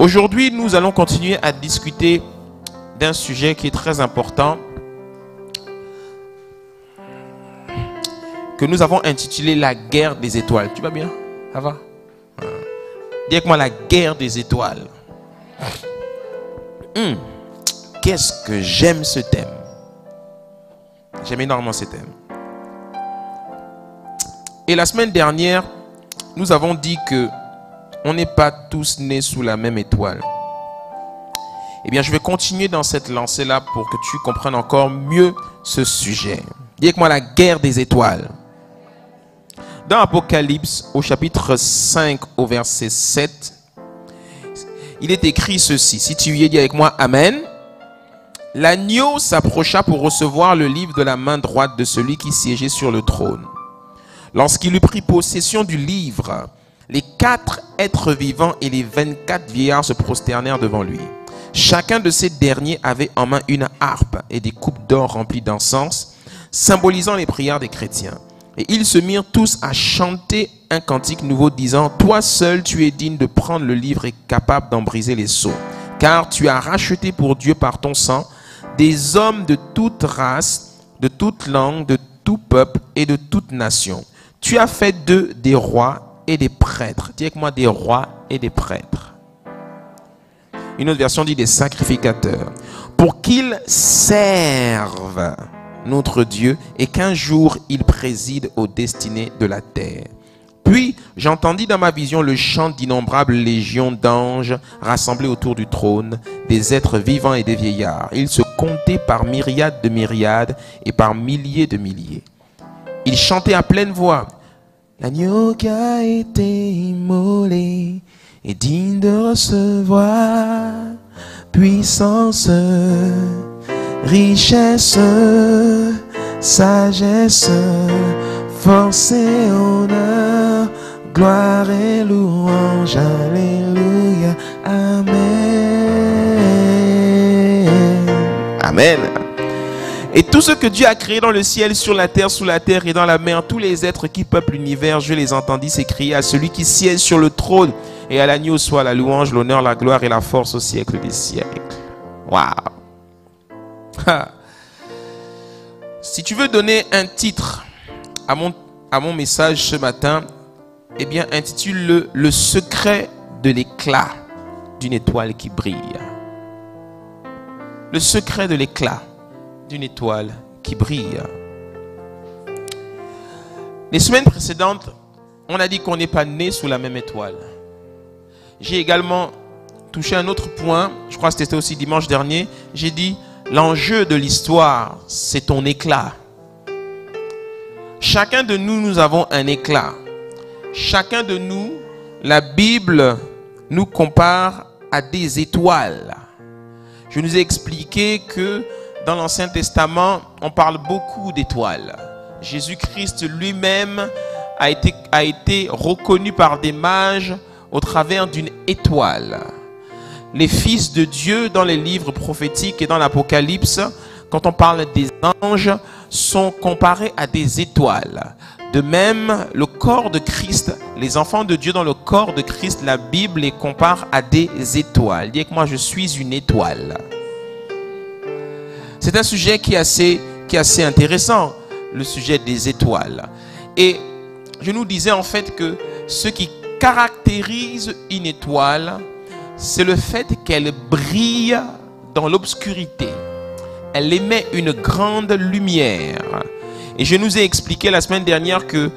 Aujourd'hui, nous allons continuer à discuter d'un sujet qui est très important, que nous avons intitulé la guerre des étoiles. Tu vas bien? Ça va? Dis avec moi, la guerre des étoiles. Qu'est-ce que j'aime ce thème. J'aime énormément ce thème. Et la semaine dernière, nous avons dit que on n'est pas tous nés sous la même étoile. Eh bien, je vais continuer dans cette lancée-là pour que tu comprennes encore mieux ce sujet. Dis avec moi, la guerre des étoiles. Dans Apocalypse, au chapitre 5, au verset 7, il est écrit ceci. Si tu y es, dis avec moi, Amen. L'agneau s'approcha pour recevoir le livre de la main droite de celui qui siégeait sur le trône. Lorsqu'il eut pris possession du livre, les 4 êtres vivants et les 24 vieillards se prosternèrent devant lui. Chacun de ces derniers avait en main une harpe et des coupes d'or remplies d'encens, symbolisant les prières des chrétiens. Et ils se mirent tous à chanter un cantique nouveau disant « Toi seul tu es digne de prendre le livre et capable d'en briser les sceaux, car tu as racheté pour Dieu par ton sang des hommes de toute race, de toute langue, de tout peuple et de toute nation. Tu as fait d'eux des rois et des prêtres. » Dis avec moi, des rois et des prêtres. Une autre version dit des sacrificateurs. Pour qu'ils servent notre Dieu et qu'un jour il préside aux destinées de la terre. Puis j'entendis dans ma vision le chant d'innombrables légions d'anges rassemblés autour du trône, des êtres vivants et des vieillards. Ils se comptaient par myriades de myriades et par milliers de milliers. Ils chantaient à pleine voix. L'agneau qui a été immolé est digne de recevoir puissance, richesse, sagesse, force et honneur, gloire et louange, alléluia, amen. Amen. Et tout ce que Dieu a créé dans le ciel, sur la terre, sous la terre et dans la mer, tous les êtres qui peuplent l'univers, je les entendis s'écrier à celui qui siège sur le trône et à l'agneau soit la louange, l'honneur, la gloire et la force au siècle des siècles. Waouh! Si tu veux donner un titre à mon message ce matin, eh bien intitule-le « Le secret de l'éclat d'une étoile qui brille ». Le secret de l'éclat d'une étoile qui brille. Les semaines précédentes, on a dit qu'on n'est pas né sous la même étoile. J'ai également touché un autre point, je crois que c'était aussi dimanche dernier, j'ai dit l'enjeu de l'histoire, c'est ton éclat. Chacun de nous, nous avons un éclat. Chacun de nous, la Bible nous compare à des étoiles. Je nous ai expliqué que dans l'Ancien Testament, on parle beaucoup d'étoiles. Jésus-Christ lui-même a été reconnu par des mages au travers d'une étoile. Les fils de Dieu dans les livres prophétiques et dans l'Apocalypse, quand on parle des anges, sont comparés à des étoiles. De même, le corps de Christ, les enfants de Dieu dans le corps de Christ, la Bible les compare à des étoiles. Dis avec moi, je suis une étoile. C'est un sujet qui est assez intéressant, le sujet des étoiles. Et je nous disais en fait que ce qui caractérise une étoile, c'est le fait qu'elle brille dans l'obscurité. Elle émet une grande lumière. Et je nous ai expliqué la semaine dernière que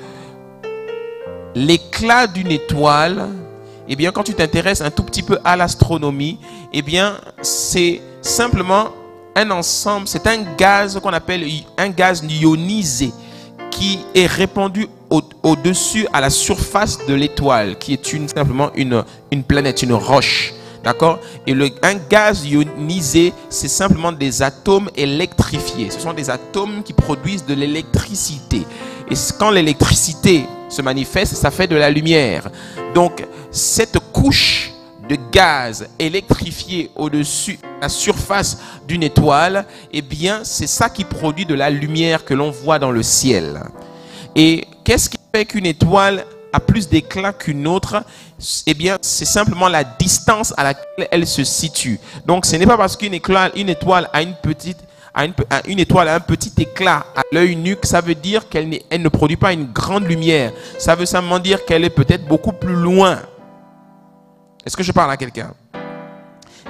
l'éclat d'une étoile, eh bien, quand tu t'intéresses un tout petit peu à l'astronomie, eh bien, c'est simplement un ensemble, c'est un gaz qu'on appelle un gaz ionisé qui est répandu au-dessus, à la surface de l'étoile, qui est simplement une planète, une roche. D'accord? Et un gaz ionisé, c'est simplement des atomes électrifiés. Ce sont des atomes qui produisent de l'électricité. Et quand l'électricité se manifeste, ça fait de la lumière. Donc, cette couche de gaz électrifié au-dessus, à la surface d'une étoile, eh bien, c'est ça qui produit de la lumière que l'on voit dans le ciel. Et qu'est-ce qui fait qu'une étoile a plus d'éclat qu'une autre? eh bien, c'est simplement la distance à laquelle elle se situe. Donc, ce n'est pas parce qu'une étoile a une étoile a un petit éclat à l'œil nu que ça veut dire qu'elle ne produit pas une grande lumière. Ça veut simplement dire qu'elle est peut-être beaucoup plus loin. Est-ce que je parle à quelqu'un?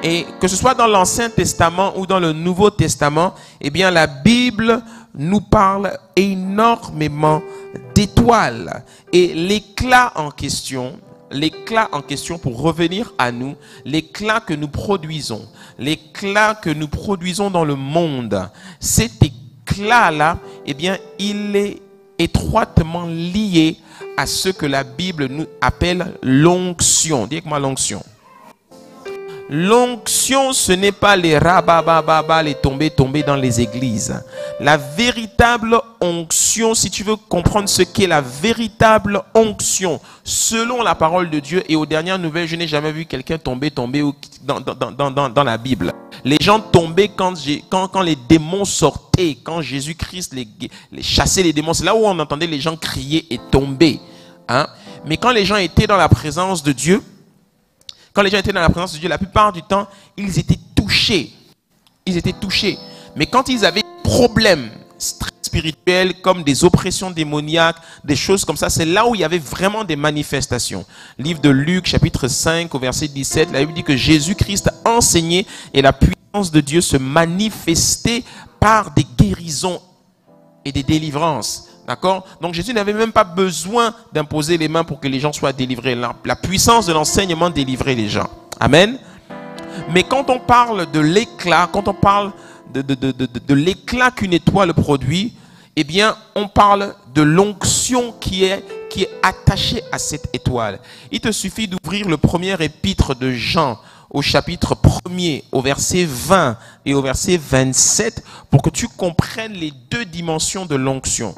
Et que ce soit dans l'Ancien Testament ou dans le Nouveau Testament, eh bien, la Bible nous parle énormément d'étoiles. Et l'éclat en question, pour revenir à nous, l'éclat que nous produisons dans le monde, cet éclat-là, eh bien, il est étroitement lié à ce que la Bible nous appelle l'onction. Dites-moi l'onction. L'onction, ce n'est pas les rabababa, les tomber dans les églises. La véritable onction, si tu veux comprendre ce qu'est la véritable onction, selon la parole de Dieu, et aux dernières nouvelles, je n'ai jamais vu quelqu'un tomber dans la Bible. Les gens tombaient quand les démons sortaient, quand Jésus-Christ les chassait les démons. C'est là où on entendait les gens crier et tomber. Hein? Mais quand les gens étaient dans la présence de Dieu, la plupart du temps, ils étaient touchés. Mais quand ils avaient des problèmes spirituels, comme des oppressions démoniaques, des choses comme ça, c'est là où il y avait vraiment des manifestations. Livre de Luc, chapitre 5, au verset 17, la Bible dit que Jésus-Christ a enseigné et la puissance de Dieu se manifestait par des guérisons et des délivrances. D'accord? Donc Jésus n'avait même pas besoin d'imposer les mains pour que les gens soient délivrés. La puissance de l'enseignement délivrait les gens. Amen. Mais quand on parle de l'éclat, quand on parle de l'éclat qu'une étoile produit, eh bien, on parle de l'onction qui est attachée à cette étoile. Il te suffit d'ouvrir le premier épître de Jean au chapitre 1er, au verset 20 et au verset 27, pour que tu comprennes les deux dimensions de l'onction.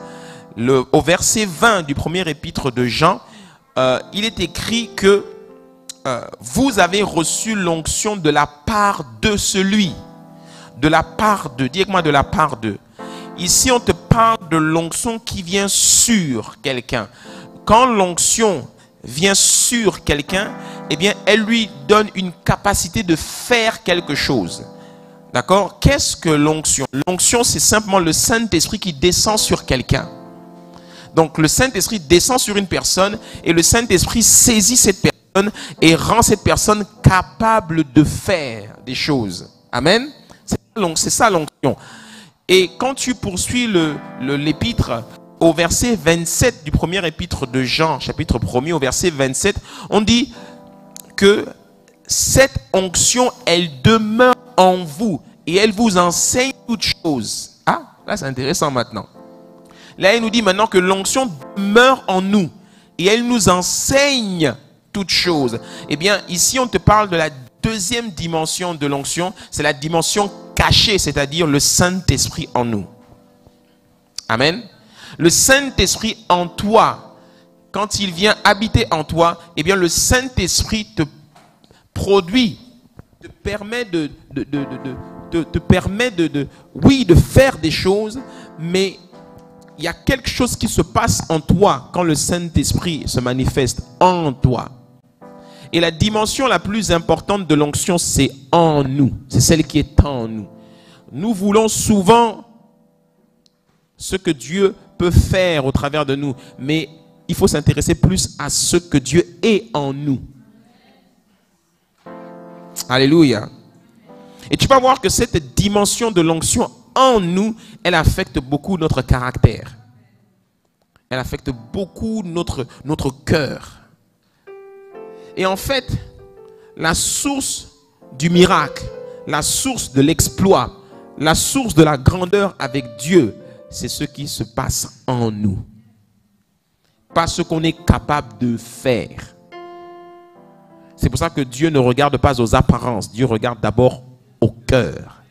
Au verset 20 du premier épître de Jean, il est écrit que vous avez reçu l'onction de la part de celui. De la part de, dis-moi de la part de. Ici, on te parle de l'onction qui vient sur quelqu'un. Quand l'onction vient sur quelqu'un, eh bien, elle lui donne une capacité de faire quelque chose. D'accord? Qu'est-ce que l'onction? L'onction, c'est simplement le Saint-Esprit qui descend sur quelqu'un. Donc le Saint-Esprit descend sur une personne et le Saint-Esprit saisit cette personne et rend cette personne capable de faire des choses. Amen. C'est ça l'onction. Et quand tu poursuis l'épître au verset 27 du premier épître de Jean, chapitre 1er, au verset 27, on dit que cette onction, elle demeure en vous et elle vous enseigne toutes choses. Ah, là c'est intéressant maintenant. Là, il nous dit maintenant que l'onction demeure en nous et elle nous enseigne toutes choses. Eh bien, ici, on te parle de la deuxième dimension de l'onction. C'est la dimension cachée, c'est-à-dire le Saint-Esprit en nous. Amen. Le Saint-Esprit en toi, quand il vient habiter en toi, eh bien, le Saint-Esprit te produit, te permet de faire des choses, mais il y a quelque chose qui se passe en toi quand le Saint-Esprit se manifeste en toi. Et la dimension la plus importante de l'onction, c'est en nous. C'est celle qui est en nous. Nous voulons souvent ce que Dieu peut faire au travers de nous, mais il faut s'intéresser plus à ce que Dieu est en nous. Alléluia. Et tu vas voir que cette dimension de l'onction en nous, elle affecte beaucoup notre caractère. Elle affecte beaucoup notre cœur. Et en fait, la source du miracle, la source de l'exploit, la source de la grandeur avec Dieu, c'est ce qui se passe en nous. Pas ce qu'on est capable de faire. C'est pour ça que Dieu ne regarde pas aux apparences. Dieu regarde d'abord au cœur.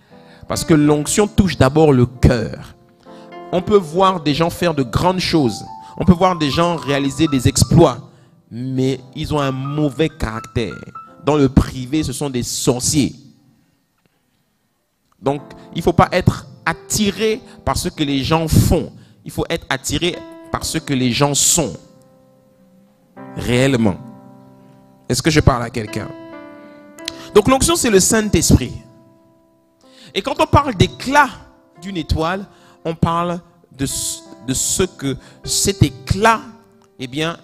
Parce que l'onction touche d'abord le cœur. On peut voir des gens faire de grandes choses. On peut voir des gens réaliser des exploits. Mais ils ont un mauvais caractère. Dans le privé, ce sont des sorciers. Donc, il ne faut pas être attiré par ce que les gens font. Il faut être attiré par ce que les gens sont. Réellement. Est-ce que je parle à quelqu'un? Donc l'onction, c'est le Saint-Esprit. Et quand on parle d'éclat d'une étoile, on parle de ce que cet éclat, eh bien,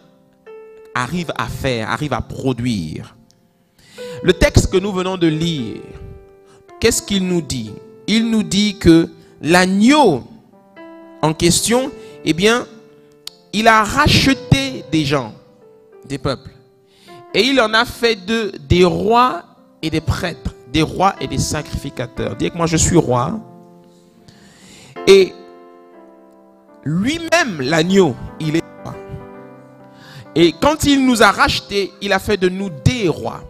arrive à faire, arrive à produire. Le texte que nous venons de lire, qu'est-ce qu'il nous dit? Il nous dit que l'agneau en question, eh bien, il a racheté des gens, des peuples. Et il en a fait d'eux des rois et des prêtres, des rois et des sacrificateurs. Dites que moi je suis roi. Et lui-même, l'agneau, il est roi. Et quand il nous a rachetés, il a fait de nous des rois.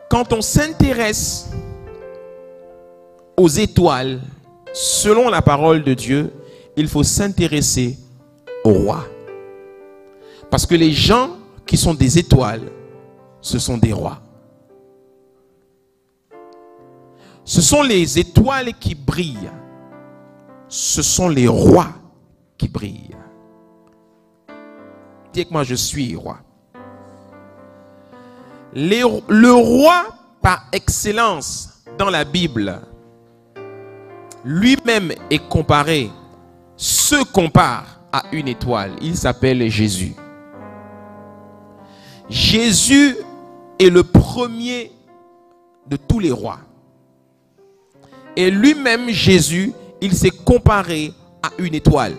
Quand on s'intéresse aux étoiles, selon la parole de Dieu, il faut s'intéresser aux rois. Parce que les gens qui sont des étoiles, ce sont des rois. Ce sont les étoiles qui brillent. Ce sont les rois qui brillent. Dites que moi je suis roi. Le roi par excellence dans la Bible, lui-même est comparé, se compare à une étoile. Il s'appelle Jésus. Jésus est le premier de tous les rois. Et lui-même, Jésus, il s'est comparé à une étoile.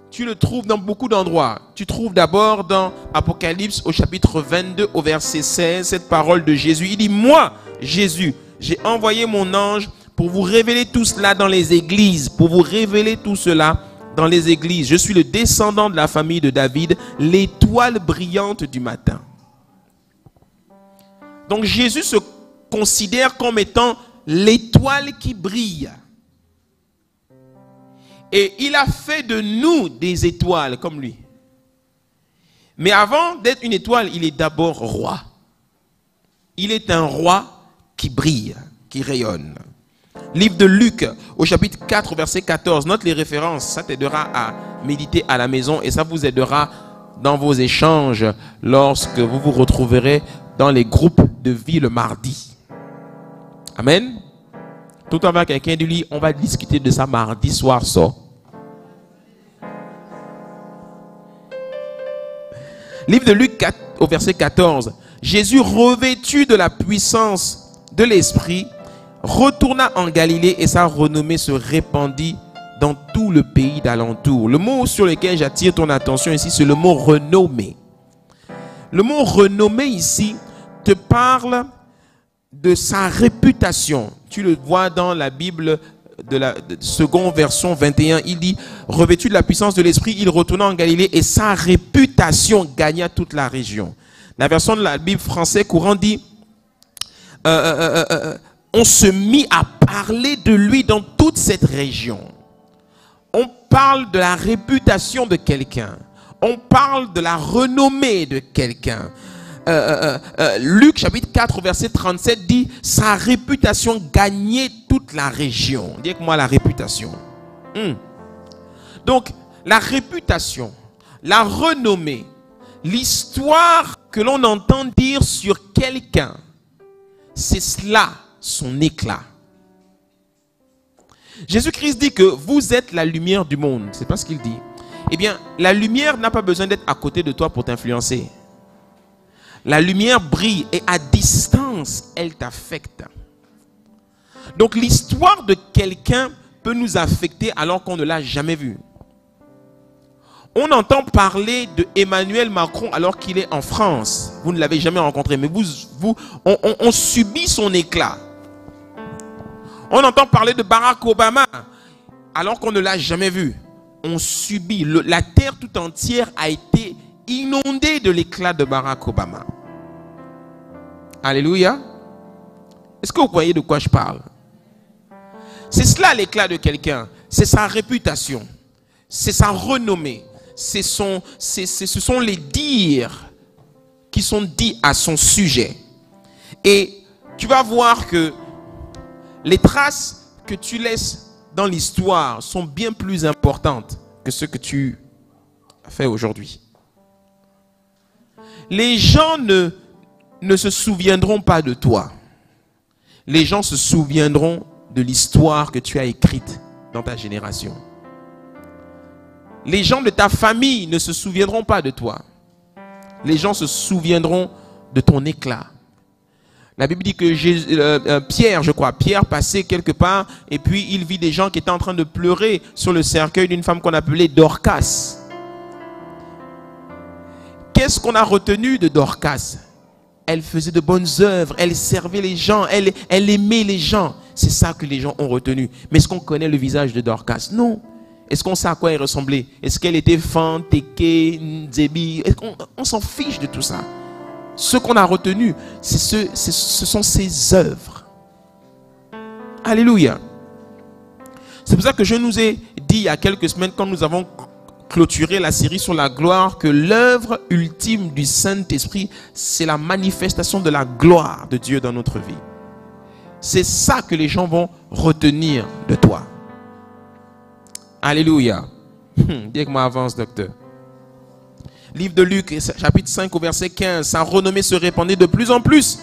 Tu le trouves dans beaucoup d'endroits. Tu trouves d'abord dans Apocalypse au chapitre 22 au verset 16 cette parole de Jésus. Il dit, moi, Jésus, j'ai envoyé mon ange pour vous révéler tout cela dans les églises. Pour vous révéler tout cela dans les églises. Je suis le descendant de la famille de David, l'étoile brillante du matin. Donc Jésus se considère comme étant l'étoile qui brille. Et il a fait de nous des étoiles comme lui. Mais avant d'être une étoile, il est d'abord roi. Il est un roi qui brille, qui rayonne. Livre de Luc, au chapitre 4, verset 14. Note les références, ça t'aidera à méditer à la maison et ça vous aidera dans vos échanges lorsque vous vous retrouverez dans les groupes de vie le mardi. Amen. Tout à l'heure, quelqu'un dit, on va discuter de ça mardi soir, ça. Livre de Luc 4, au verset 14. Jésus, revêtu de la puissance de l'Esprit, retourna en Galilée et sa renommée se répandit dans tout le pays d'alentour. Le mot sur lequel j'attire ton attention ici, c'est le mot renommée. Le mot renommée ici te parle de sa réputation. Tu le vois dans la Bible de la seconde version 21. Il dit, revêtu de la puissance de l'Esprit, il retourna en Galilée et sa réputation gagna toute la région. La version de la Bible française courant dit, on se mit à parler de lui dans toute cette région. On parle de la réputation de quelqu'un. On parle de la renommée de quelqu'un. Luc chapitre 4 verset 37 dit, sa réputation gagnait toute la région. Dites-moi la réputation. Donc la réputation, la renommée, l'histoire que l'on entend dire sur quelqu'un, c'est cela son éclat. Jésus-Christ dit que vous êtes la lumière du monde. C'est pas ce qu'il dit. Eh bien, la lumière n'a pas besoin d'être à côté de toi pour t'influencer. La lumière brille et à distance, elle t'affecte. Donc l'histoire de quelqu'un peut nous affecter alors qu'on ne l'a jamais vu. On entend parler de Emmanuel Macron alors qu'il est en France. Vous ne l'avez jamais rencontré, mais on subit son éclat. On entend parler de Barack Obama alors qu'on ne l'a jamais vu. On subit. La terre tout entière a été inondée de l'éclat de Barack Obama. Alléluia. Est-ce que vous voyez de quoi je parle? C'est cela l'éclat de quelqu'un. C'est sa réputation. C'est sa renommée. Ce sont les dires qui sont dits à son sujet. Et tu vas voir que les traces que tu laisses dans l'histoire sont bien plus importantes que ce que tu fais aujourd'hui. Les gens ne se souviendront pas de toi. Les gens se souviendront de l'histoire que tu as écrite dans ta génération. Les gens de ta famille ne se souviendront pas de toi. Les gens se souviendront de ton éclat. La Bible dit que Pierre passait quelque part et puis il vit des gens qui étaient en train de pleurer sur le cercueil d'une femme qu'on appelait Dorcas. Qu'est-ce qu'on a retenu de Dorcas? Elle faisait de bonnes œuvres, elle servait les gens, elle aimait les gens. C'est ça que les gens ont retenu. Mais est-ce qu'on connaît le visage de Dorcas? Non. Est-ce qu'on sait à quoi elle ressemblait? Est-ce qu'elle était fan, Teke, Nzebi? On s'en fiche de tout ça. Ce qu'on a retenu, ce sont ses œuvres. Alléluia. C'est pour ça que je nous ai dit il y a quelques semaines, quand nous avons clôturé la série sur la gloire, que l'œuvre ultime du Saint-Esprit, c'est la manifestation de la gloire de Dieu dans notre vie. C'est ça que les gens vont retenir de toi. Alléluia. Dis que moi avance, docteur. Livre de Luc, chapitre 5 au verset 15. Sa renommée se répandait de plus en plus.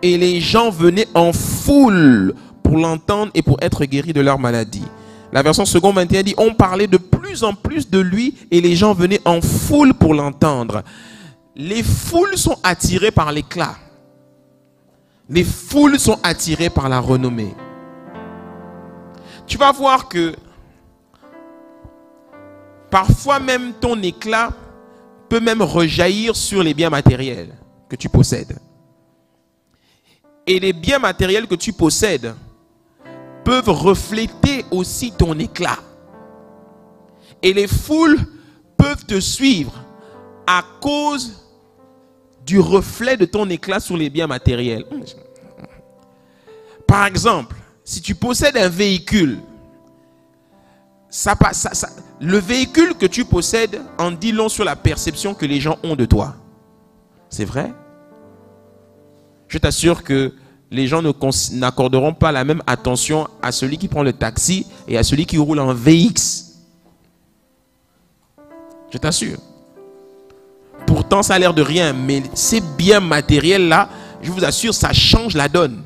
Et les gens venaient en foule pour l'entendre et pour être guéris de leur maladie. La version seconde 21 dit, on parlait de plus en plus de lui et les gens venaient en foule pour l'entendre. Les foules sont attirées par l'éclat. Les foules sont attirées par la renommée. Tu vas voir que parfois même ton éclat peut même rejaillir sur les biens matériels que tu possèdes. Et les biens matériels que tu possèdes peuvent refléter aussi ton éclat. Et les foules peuvent te suivre à cause du reflet de ton éclat sur les biens matériels. Par exemple, si tu possèdes un véhicule, le véhicule que tu possèdes en dit long sur la perception que les gens ont de toi. C'est vrai? Je t'assure que les gens n'accorderont pas la même attention à celui qui prend le taxi et à celui qui roule en VX. Je t'assure. Pourtant, ça a l'air de rien, mais ces biens matériels-là, je vous assure, ça change la donne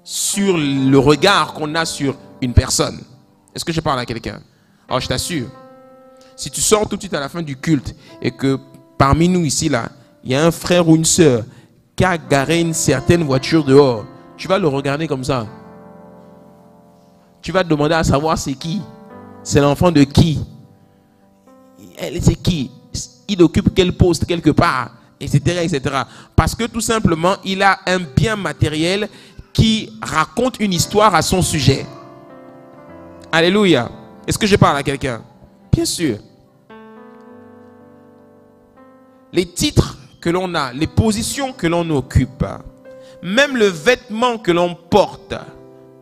sur le regard qu'on a sur une personne. Est-ce que je parle à quelqu'un? Alors, je t'assure, si tu sors tout de suite à la fin du culte et que parmi nous ici, là, il y a un frère ou une sœur qui a garé une certaine voiture dehors, tu vas le regarder comme ça. Tu vas te demander à savoir c'est qui? C'est l'enfant de qui? C'est qui? Il occupe quel poste quelque part? Etc., etc. Parce que tout simplement, il a un bien matériel qui raconte une histoire à son sujet. Alléluia. Est-ce que je parle à quelqu'un? Bien sûr. Les titres que l'on a, les positions que l'on occupe, même le vêtement que l'on porte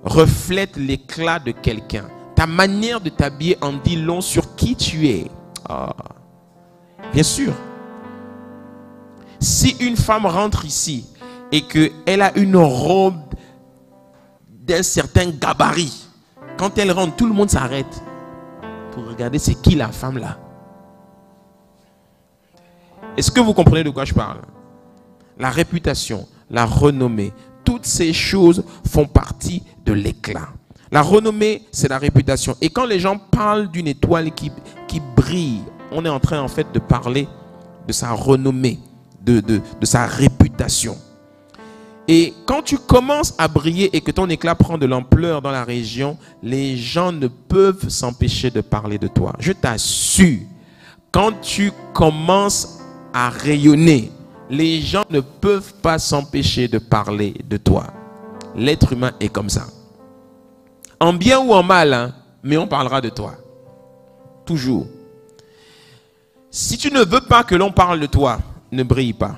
reflète l'éclat de quelqu'un. Ta manière de t'habiller en dit long sur qui tu es. Ah. Bien sûr. Si une femme rentre ici et qu'elle a une robe d'un certain gabarit, quand elle rentre, tout le monde s'arrête pour regarder c'est qui la femme là. Est-ce que vous comprenez de quoi je parle? La réputation, la renommée, toutes ces choses font partie de l'éclat. La renommée, c'est la réputation. Et quand les gens parlent d'une étoile qui brille, on est en train en fait de parler de sa renommée, de sa réputation. Et quand tu commences à briller et que ton éclat prend de l'ampleur dans la région, les gens ne peuvent s'empêcher de parler de toi. Je t'assure, quand tu commences à rayonner, les gens ne peuvent pas s'empêcher de parler de toi. L'être humain est comme ça. En bien ou en mal, hein, mais on parlera de toi. Toujours. Si tu ne veux pas que l'on parle de toi, ne brille pas.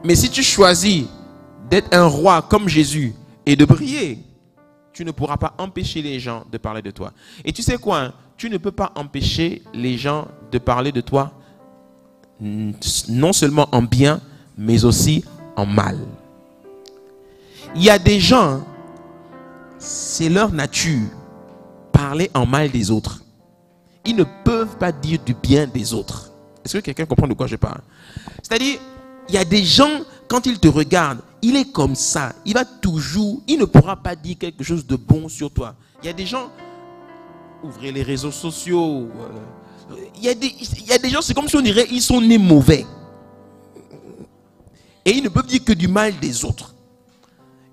Mais si tu choisis d'être un roi comme Jésus et de briller, tu ne pourras pas empêcher les gens de parler de toi. Et tu sais quoi, hein? Tu ne peux pas empêcher les gens de parler de toi non seulement en bien, mais aussi en mal. Il y a des gens, c'est leur nature, parler en mal des autres. Ils ne peuvent pas dire du bien des autres. Est-ce que quelqu'un comprend de quoi je parle? C'est-à-dire, il y a des gens, quand ils te regardent, il est comme ça. Il ne pourra pas dire quelque chose de bon sur toi. Il y a des gens, ouvrez les réseaux sociaux. Il y a des gens, c'est comme si on dirait, ils sont nés mauvais. Et ils ne peuvent dire que du mal des autres.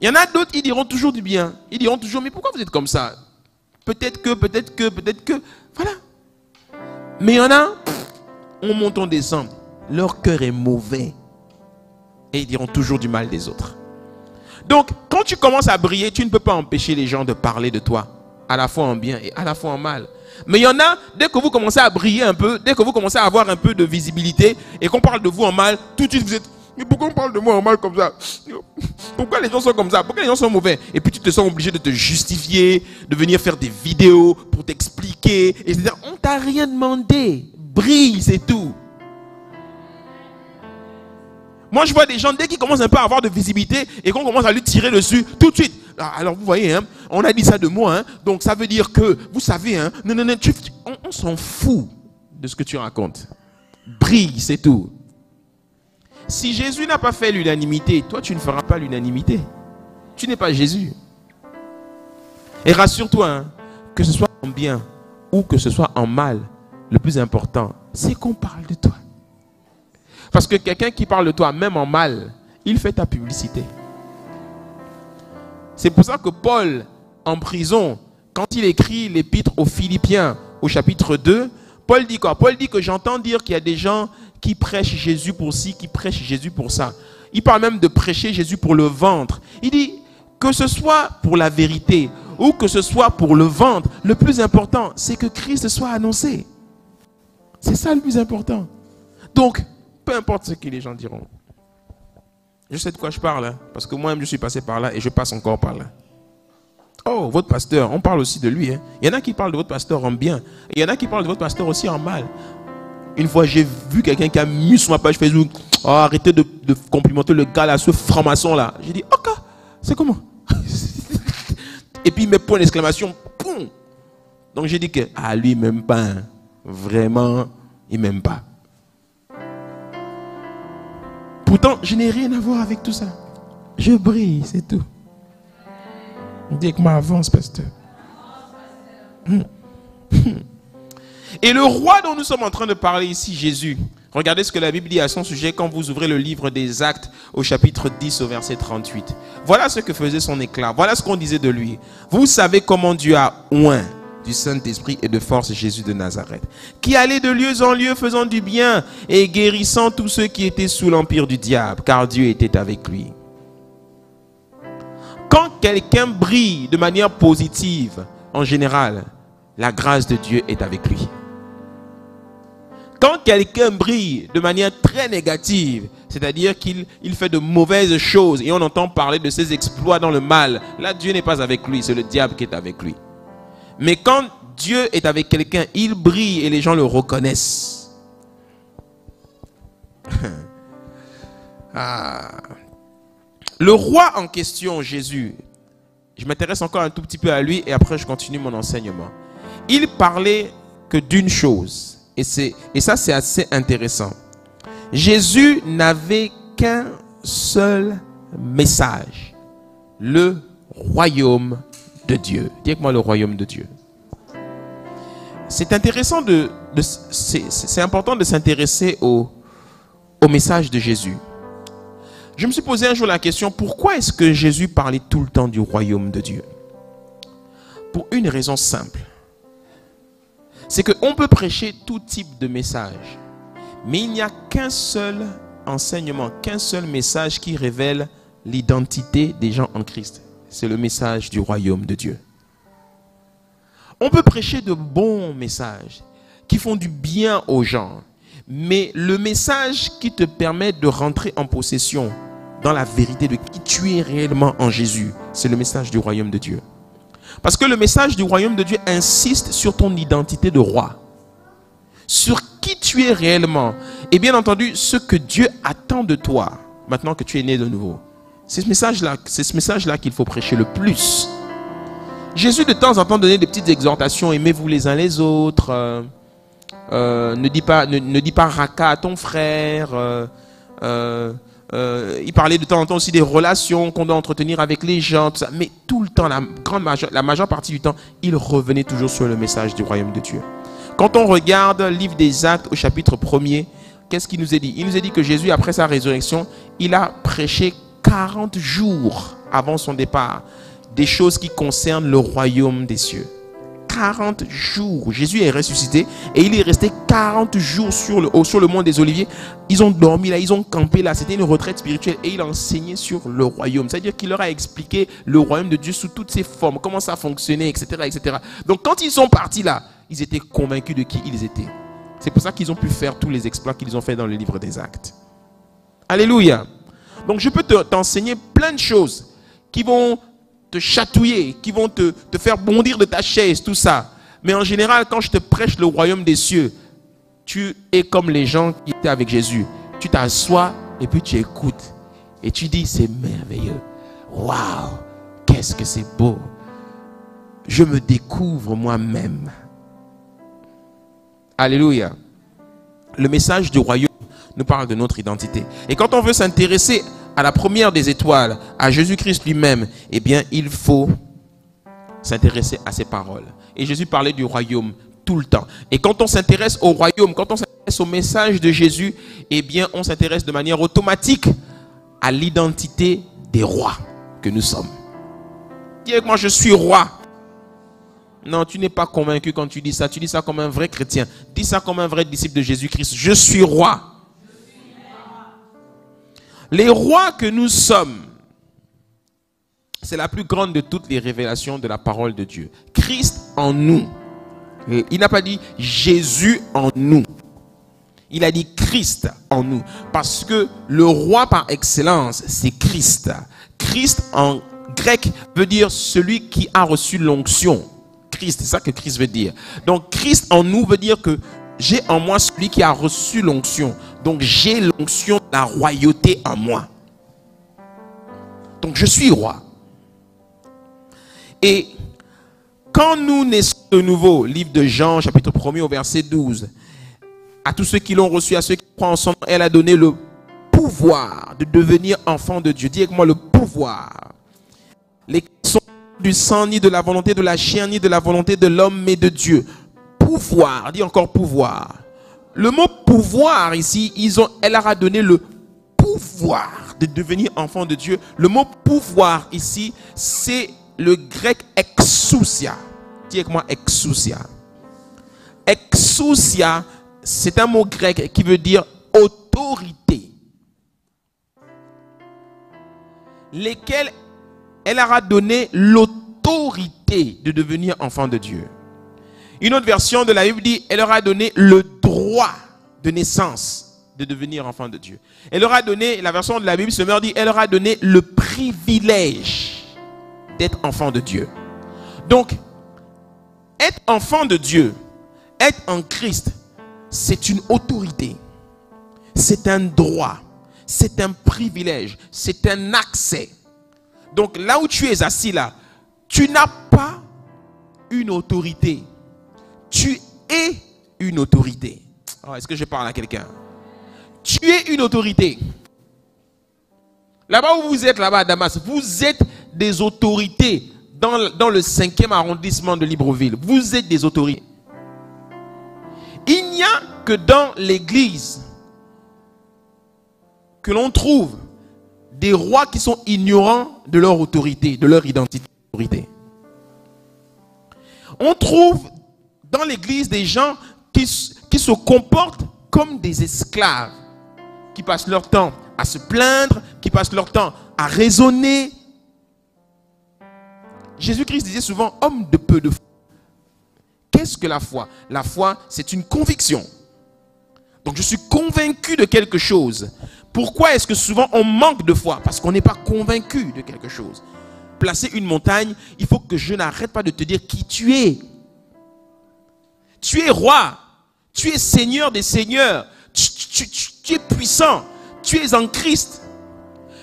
Il y en a d'autres, ils diront toujours du bien. Ils diront toujours, mais pourquoi vous êtes comme ça? Peut-être que. Voilà. Mais il y en a, on monte, on descend. Leur cœur est mauvais. Et ils diront toujours du mal des autres. Donc, quand tu commences à briller, tu ne peux pas empêcher les gens de parler de toi. À la fois en bien et à la fois en mal. Mais il y en a, dès que vous commencez à briller un peu, dès que vous commencez à avoir un peu de visibilité, et qu'on parle de vous en mal, tout de suite vous êtes... Mais pourquoi on parle de moi en mal comme ça? Pourquoi les gens sont comme ça? Pourquoi les gens sont mauvais? Et puis tu te sens obligé de te justifier, de venir faire des vidéos pour t'expliquer, etc. On t'a rien demandé. Brille, c'est tout. Moi, je vois des gens, dès qu'ils commencent un peu à avoir de visibilité et qu'on commence à lui tirer dessus, tout de suite. Alors, vous voyez, hein, on a dit ça de moi, hein, donc ça veut dire que, vous savez, hein, non, on s'en fout de ce que tu racontes. Brille, c'est tout. Si Jésus n'a pas fait l'unanimité, toi, tu ne feras pas l'unanimité. Tu n'es pas Jésus. Et rassure-toi, hein, que ce soit en bien ou que ce soit en mal, le plus important, c'est qu'on parle de toi. Parce que quelqu'un qui parle de toi, même en mal, il fait ta publicité. C'est pour ça que Paul, en prison, quand il écrit l'épître aux Philippiens, au chapitre 2, Paul dit quoi? Paul dit que j'entends dire qu'il y a des gens qui prêchent Jésus pour ci, qui prêchent Jésus pour ça. Il parle même de prêcher Jésus pour le ventre. Il dit que ce soit pour la vérité ou que ce soit pour le ventre, le plus important, c'est que Christ soit annoncé. C'est ça le plus important. Donc, peu importe ce que les gens diront. Je sais de quoi je parle, hein, parce que moi-même je suis passé par là et je passe encore par là. Oh, votre pasteur, on parle aussi de lui. Hein. Il y en a qui parlent de votre pasteur en bien. Et il y en a qui parlent de votre pasteur aussi en mal. Une fois, j'ai vu quelqu'un qui a mis sur ma page Facebook, oh, arrêtez de complimenter le gars là, ce franc-maçon là. J'ai dit, ok, c'est comment? Et puis il met point d'exclamation, boum. Donc j'ai dit que, ah lui il m'aime pas. Hein. Vraiment, il m'aime pas. Pourtant, je n'ai rien à voir avec tout ça. Je brille, c'est tout. Dis que moi avance, pasteur. Et le roi dont nous sommes en train de parler ici, Jésus, regardez ce que la Bible dit à son sujet quand vous ouvrez le livre des Actes au chapitre 10 au verset 38. Voilà ce que faisait son éclat. Voilà ce qu'on disait de lui. Vous savez comment Dieu a oint du Saint-Esprit et de force Jésus de Nazareth, qui allait de lieu en lieu faisant du bien et guérissant tous ceux qui étaient sous l'empire du diable, car Dieu était avec lui. Quand quelqu'un brille de manière positive, en général, la grâce de Dieu est avec lui. Quand quelqu'un brille de manière très négative, c'est-à-dire qu'il fait de mauvaises choses et on entend parler de ses exploits dans le mal, là Dieu n'est pas avec lui, c'est le diable qui est avec lui. Mais quand Dieu est avec quelqu'un, il brille et les gens le reconnaissent. Le roi en question, Jésus, je m'intéresse encore un tout petit peu à lui et après je continue mon enseignement. Il parlait que d'une chose, et ça c'est assez intéressant. Jésus n'avait qu'un seul message, le royaume de Dieu. Dis-moi le royaume de Dieu. C'est intéressant c'est important de s'intéresser au message de Jésus. Je me suis posé un jour la question, pourquoi est-ce que Jésus parlait tout le temps du royaume de Dieu? Pour une raison simple. C'est qu'on peut prêcher tout type de message, mais il n'y a qu'un seul enseignement, qu'un seul message qui révèle l'identité des gens en Christ. C'est le message du royaume de Dieu. On peut prêcher de bons messages qui font du bien aux gens, mais le message qui te permet de rentrer en possession dans la vérité de qui tu es réellement en Jésus, c'est le message du royaume de Dieu. Parce que le message du royaume de Dieu insiste sur ton identité de roi, sur qui tu es réellement, et bien entendu ce que Dieu attend de toi maintenant que tu es né de nouveau. C'est ce message-là qu'il faut prêcher le plus. Jésus de temps en temps donnait des petites exhortations, aimez-vous les uns les autres, ne dis pas raca à ton frère. Il parlait de temps en temps aussi des relations qu'on doit entretenir avec les gens, tout ça. Mais tout le temps, la majeure partie du temps, il revenait toujours sur le message du royaume de Dieu. Quand on regarde le livre des Actes au chapitre 1er, qu'est-ce qu'il nous est dit? Il nous a dit que Jésus, après sa résurrection, il a prêché 40 jours avant son départ des choses qui concernent le royaume des cieux. 40 jours. Jésus est ressuscité et il est resté 40 jours sur le mont des Oliviers. Ils ont dormi là, ils ont campé là. C'était une retraite spirituelle et il a enseigné sur le royaume. C'est-à-dire qu'il leur a expliqué le royaume de Dieu sous toutes ses formes, comment ça fonctionnait, etc., etc. Donc quand ils sont partis là, ils étaient convaincus de qui ils étaient. C'est pour ça qu'ils ont pu faire tous les exploits qu'ils ont fait dans le livre des Actes. Alléluia. Donc je peux t'enseigner plein de choses qui vont te chatouiller, qui vont te faire bondir de ta chaise, tout ça. Mais en général, quand je te prêche le royaume des cieux, tu es comme les gens qui étaient avec Jésus. Tu t'assois et puis tu écoutes. Et tu dis, c'est merveilleux. Waouh, qu'est-ce que c'est beau. Je me découvre moi-même. Alléluia. Le message du royaume nous parle de notre identité. Et quand on veut s'intéresser à la première des étoiles, à Jésus-Christ lui-même, eh bien, il faut s'intéresser à ses paroles. Et Jésus parlait du royaume tout le temps. Et quand on s'intéresse au royaume, quand on s'intéresse au message de Jésus, eh bien, on s'intéresse de manière automatique à l'identité des rois que nous sommes. Dis avec moi, je suis roi. Non, tu n'es pas convaincu quand tu dis ça. Tu dis ça comme un vrai chrétien. Dis ça comme un vrai disciple de Jésus-Christ. Je suis roi. Les rois que nous sommes, c'est la plus grande de toutes les révélations de la parole de Dieu. Christ en nous. Il n'a pas dit Jésus en nous. Il a dit Christ en nous. Parce que le roi par excellence, c'est Christ. Christ en grec veut dire celui qui a reçu l'onction. Christ, c'est ça que Christ veut dire. Donc Christ en nous veut dire que j'ai en moi celui qui a reçu l'onction. Donc j'ai l'onction de la royauté en moi. Donc je suis roi. Et quand nous naissons de nouveau, livre de Jean, chapitre 1er au verset 12, à tous ceux qui l'ont reçu, à ceux qui croient en son nom, elle a donné le pouvoir de devenir enfants de Dieu. Dis avec moi le pouvoir. Les sont du sang, ni de la volonté de la chair, ni de la volonté de l'homme, mais de Dieu. Pouvoir, dis encore pouvoir. Le mot pouvoir ici, elle leur a donné le pouvoir de devenir enfant de Dieu. Le mot pouvoir ici, c'est le grec exousia. Dis avec moi exousia. Exousia, c'est un mot grec qui veut dire autorité. Lesquelles elle leur a donné l'autorité de devenir enfant de Dieu. Une autre version de la Bible dit, elle leur a donné le droit de naissance de devenir enfant de Dieu. Elle leur a donné, la version de la Bible se dit, elle leur a donné le privilège d'être enfant de Dieu. Donc, être enfant de Dieu, être en Christ, c'est une autorité, c'est un droit, c'est un privilège, c'est un accès. Donc là où tu es assis là, tu n'as pas une autorité. Tu es une autorité. Oh, est-ce que je parle à quelqu'un? Tu es une autorité. Là-bas où vous êtes, là-bas à Damas, vous êtes des autorités dans le 5e arrondissement de Libreville. Vous êtes des autorités. Il n'y a que dans l'église que l'on trouve des rois qui sont ignorants de leur autorité, de leur identité. On trouve dans l'église des gens qui se comportent comme des esclaves, qui passent leur temps à se plaindre, qui passent leur temps à raisonner. Jésus-Christ disait souvent, homme de peu de foi. Qu'est-ce que la foi? La foi, c'est une conviction. Donc je suis convaincu de quelque chose. Pourquoi est-ce que souvent on manque de foi? Parce qu'on n'est pas convaincu de quelque chose. Placer une montagne, il faut que je n'arrête pas de te dire qui tu es. Tu es roi. Tu es seigneur des seigneurs. Tu es puissant. Tu es en Christ.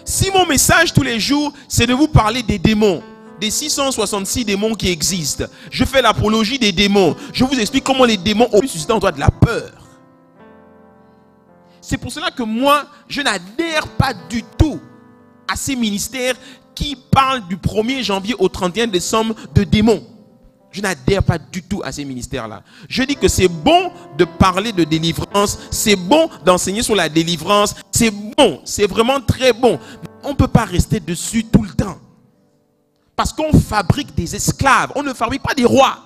Si mon message tous les jours, c'est de vous parler des démons, des 666 démons qui existent. Je fais l'apologie des démons. Je vous explique comment les démons ont pu susciter en toi de la peur. C'est pour cela que moi, je n'adhère pas du tout à ces ministères qui parlent du 1er janvier au 31 décembre de démons. Je n'adhère pas du tout à ces ministères-là. Je dis que c'est bon de parler de délivrance, c'est bon d'enseigner sur la délivrance, c'est bon, c'est vraiment très bon. Mais on ne peut pas rester dessus tout le temps. Parce qu'on fabrique des esclaves, on ne fabrique pas des rois.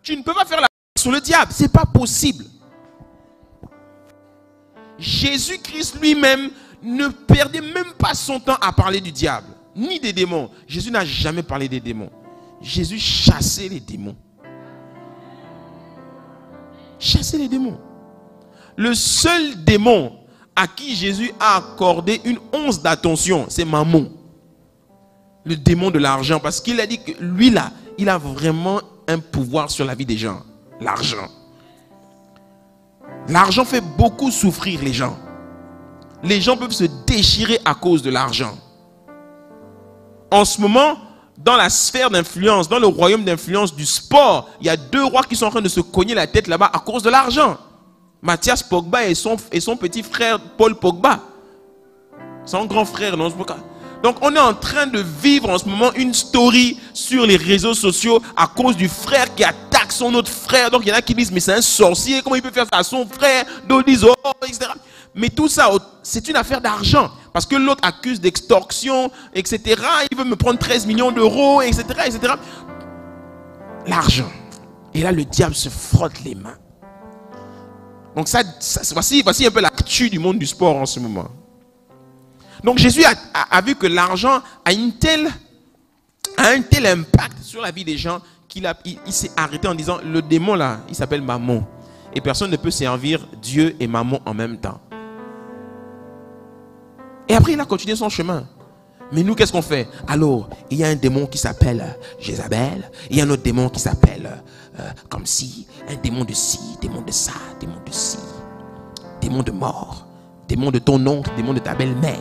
Tu ne peux pas faire la sur le diable, ce n'est pas possible. Jésus-Christ lui-même ne perdait même pas son temps à parler du diable, ni des démons. Jésus n'a jamais parlé des démons. Jésus chassait les démons. Chassait les démons. Le seul démon à qui Jésus a accordé une once d'attention, c'est Mammon. Le démon de l'argent. Parce qu'il a dit que lui là, il a vraiment un pouvoir sur la vie des gens. L'argent. L'argent fait beaucoup souffrir les gens. Les gens peuvent se déchirer à cause de l'argent. En ce moment, dans la sphère d'influence, dans le royaume d'influence du sport, il y a 2 rois qui sont en train de se cogner la tête là-bas à cause de l'argent. Mathias Pogba et son petit frère Paul Pogba. Son grand frère. Non, donc on est en train de vivre en ce moment une story sur les réseaux sociaux à cause du frère qui attaque son autre frère. Donc il y en a qui disent mais c'est un sorcier, comment il peut faire ça à son frère? D'autres disent oh, etc. Mais tout ça, c'est une affaire d'argent. Parce que l'autre accuse d'extorsion, etc. Il veut me prendre 13 millions d'euros, etc., etc. L'argent. Et là, le diable se frotte les mains. Donc voici un peu l'actu du monde du sport en ce moment. Donc Jésus a vu que l'argent a un tel impact sur la vie des gens qu'il s'est arrêté en disant, le démon là, il s'appelle Mammon. Et personne ne peut servir Dieu et Mammon en même temps. Et après, il a continué son chemin. Mais nous, qu'est-ce qu'on fait? Alors, il y a un démon qui s'appelle Jézabel. Il y a un autre démon qui s'appelle comme si, un démon de ci, démon de ça, démon de ci, démon de mort, démon de ton oncle, démon de ta belle-mère,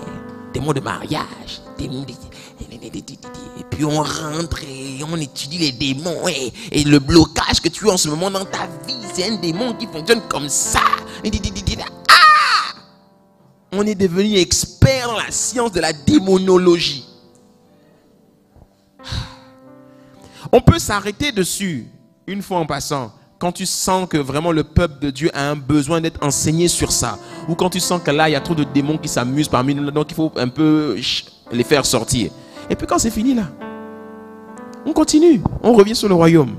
démon de mariage, démon de... Et puis on rentre et on étudie les démons. Et le blocage que tu as en ce moment dans ta vie, c'est un démon qui fonctionne comme ça. On est devenu expert dans la science de la démonologie. On peut s'arrêter dessus une fois en passant. Quand tu sens que vraiment le peuple de Dieu a un besoin d'être enseigné sur ça. Ou quand tu sens que là, il y a trop de démons qui s'amusent parmi nous. Donc il faut un peu les faire sortir. Et puis quand c'est fini là, on continue. On revient sur le royaume.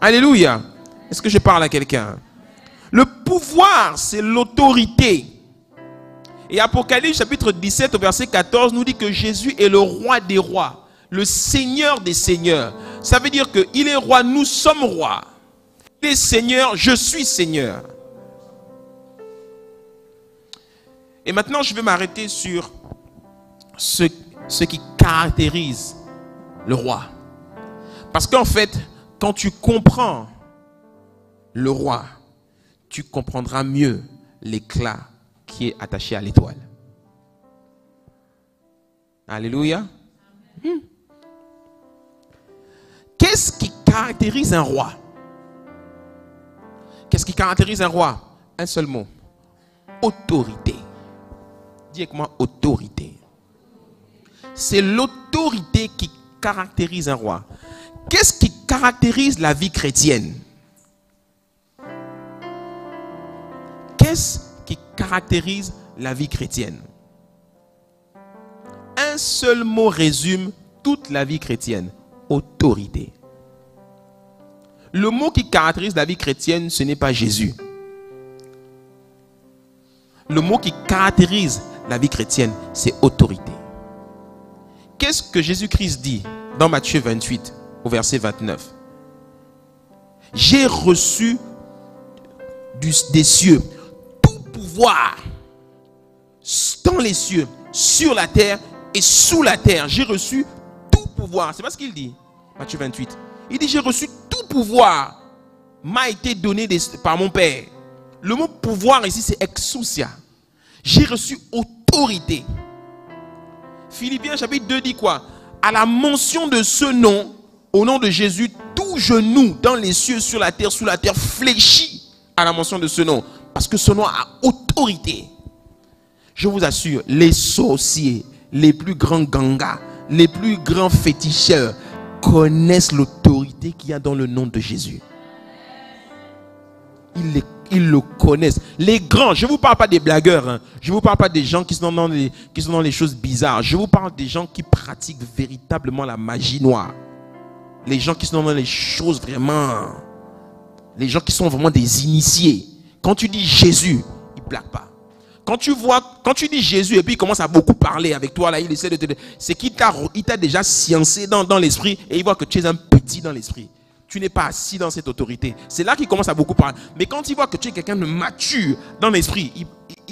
Alléluia. Est-ce que je parle à quelqu'un? Le pouvoir, c'est l'autorité. Et Apocalypse chapitre 17 au verset 14 nous dit que Jésus est le roi des rois, le seigneur des seigneurs. Ça veut dire qu'il est roi, nous sommes rois. Il est seigneur, je suis seigneur. Et maintenant je vais m'arrêter sur ce qui caractérise le roi. Parce qu'en fait, quand tu comprends le roi, tu comprendras mieux l'éclat qui est attaché à l'étoile. Alléluia. Qu'est-ce qui caractérise un roi? Qu'est-ce qui caractérise un roi? Un seul mot. Autorité. Dis avec moi, autorité. C'est l'autorité qui caractérise un roi. Qu'est-ce qui caractérise la vie chrétienne? Qu'est-ce qui caractérise la vie chrétienne? Un seul mot résume toute la vie chrétienne. Autorité. Le mot qui caractérise la vie chrétienne, ce n'est pas Jésus. Le mot qui caractérise la vie chrétienne, c'est autorité. Qu'est-ce que Jésus-Christ dit dans Matthieu 28, au verset 29? J'ai reçu des cieux tout pouvoir dans les cieux, sur la terre et sous la terre. J'ai reçu tout pouvoir. C'est pas ce qu'il dit, Matthieu 28. Il dit, j'ai reçu tout pouvoir, m'a été donné par mon Père. Le mot pouvoir ici, c'est exousia. J'ai reçu autorité. Philippiens chapitre 2 dit quoi? À la mention de ce nom, au nom de Jésus, tout genou dans les cieux, sur la terre, sous la terre, fléchit à la mention de ce nom. Parce que ce nom a autorité. Je vous assure, les sorciers, les plus grands gangas, les plus grands féticheurs connaissent l'autorité qu'il y a dans le nom de Jésus. Ils le connaissent. Les grands, je ne vous parle pas des blagueurs, hein. Je ne vous parle pas des gens qui sont dans les choses bizarres. Je vous parle des gens qui pratiquent véritablement la magie noire. Les gens qui sont dans les choses vraiment... Les gens qui sont vraiment des initiés. Quand tu dis Jésus, il ne plaque pas. Quand tu dis Jésus et puis il commence à beaucoup parler avec toi, là, il essaie de te... C'est qu'il t'a déjà sciencé dans l'esprit et il voit que tu es un petit dans l'esprit. Tu n'es pas assis dans cette autorité. C'est là qu'il commence à beaucoup parler. Mais quand il voit que tu es quelqu'un de mature dans l'esprit,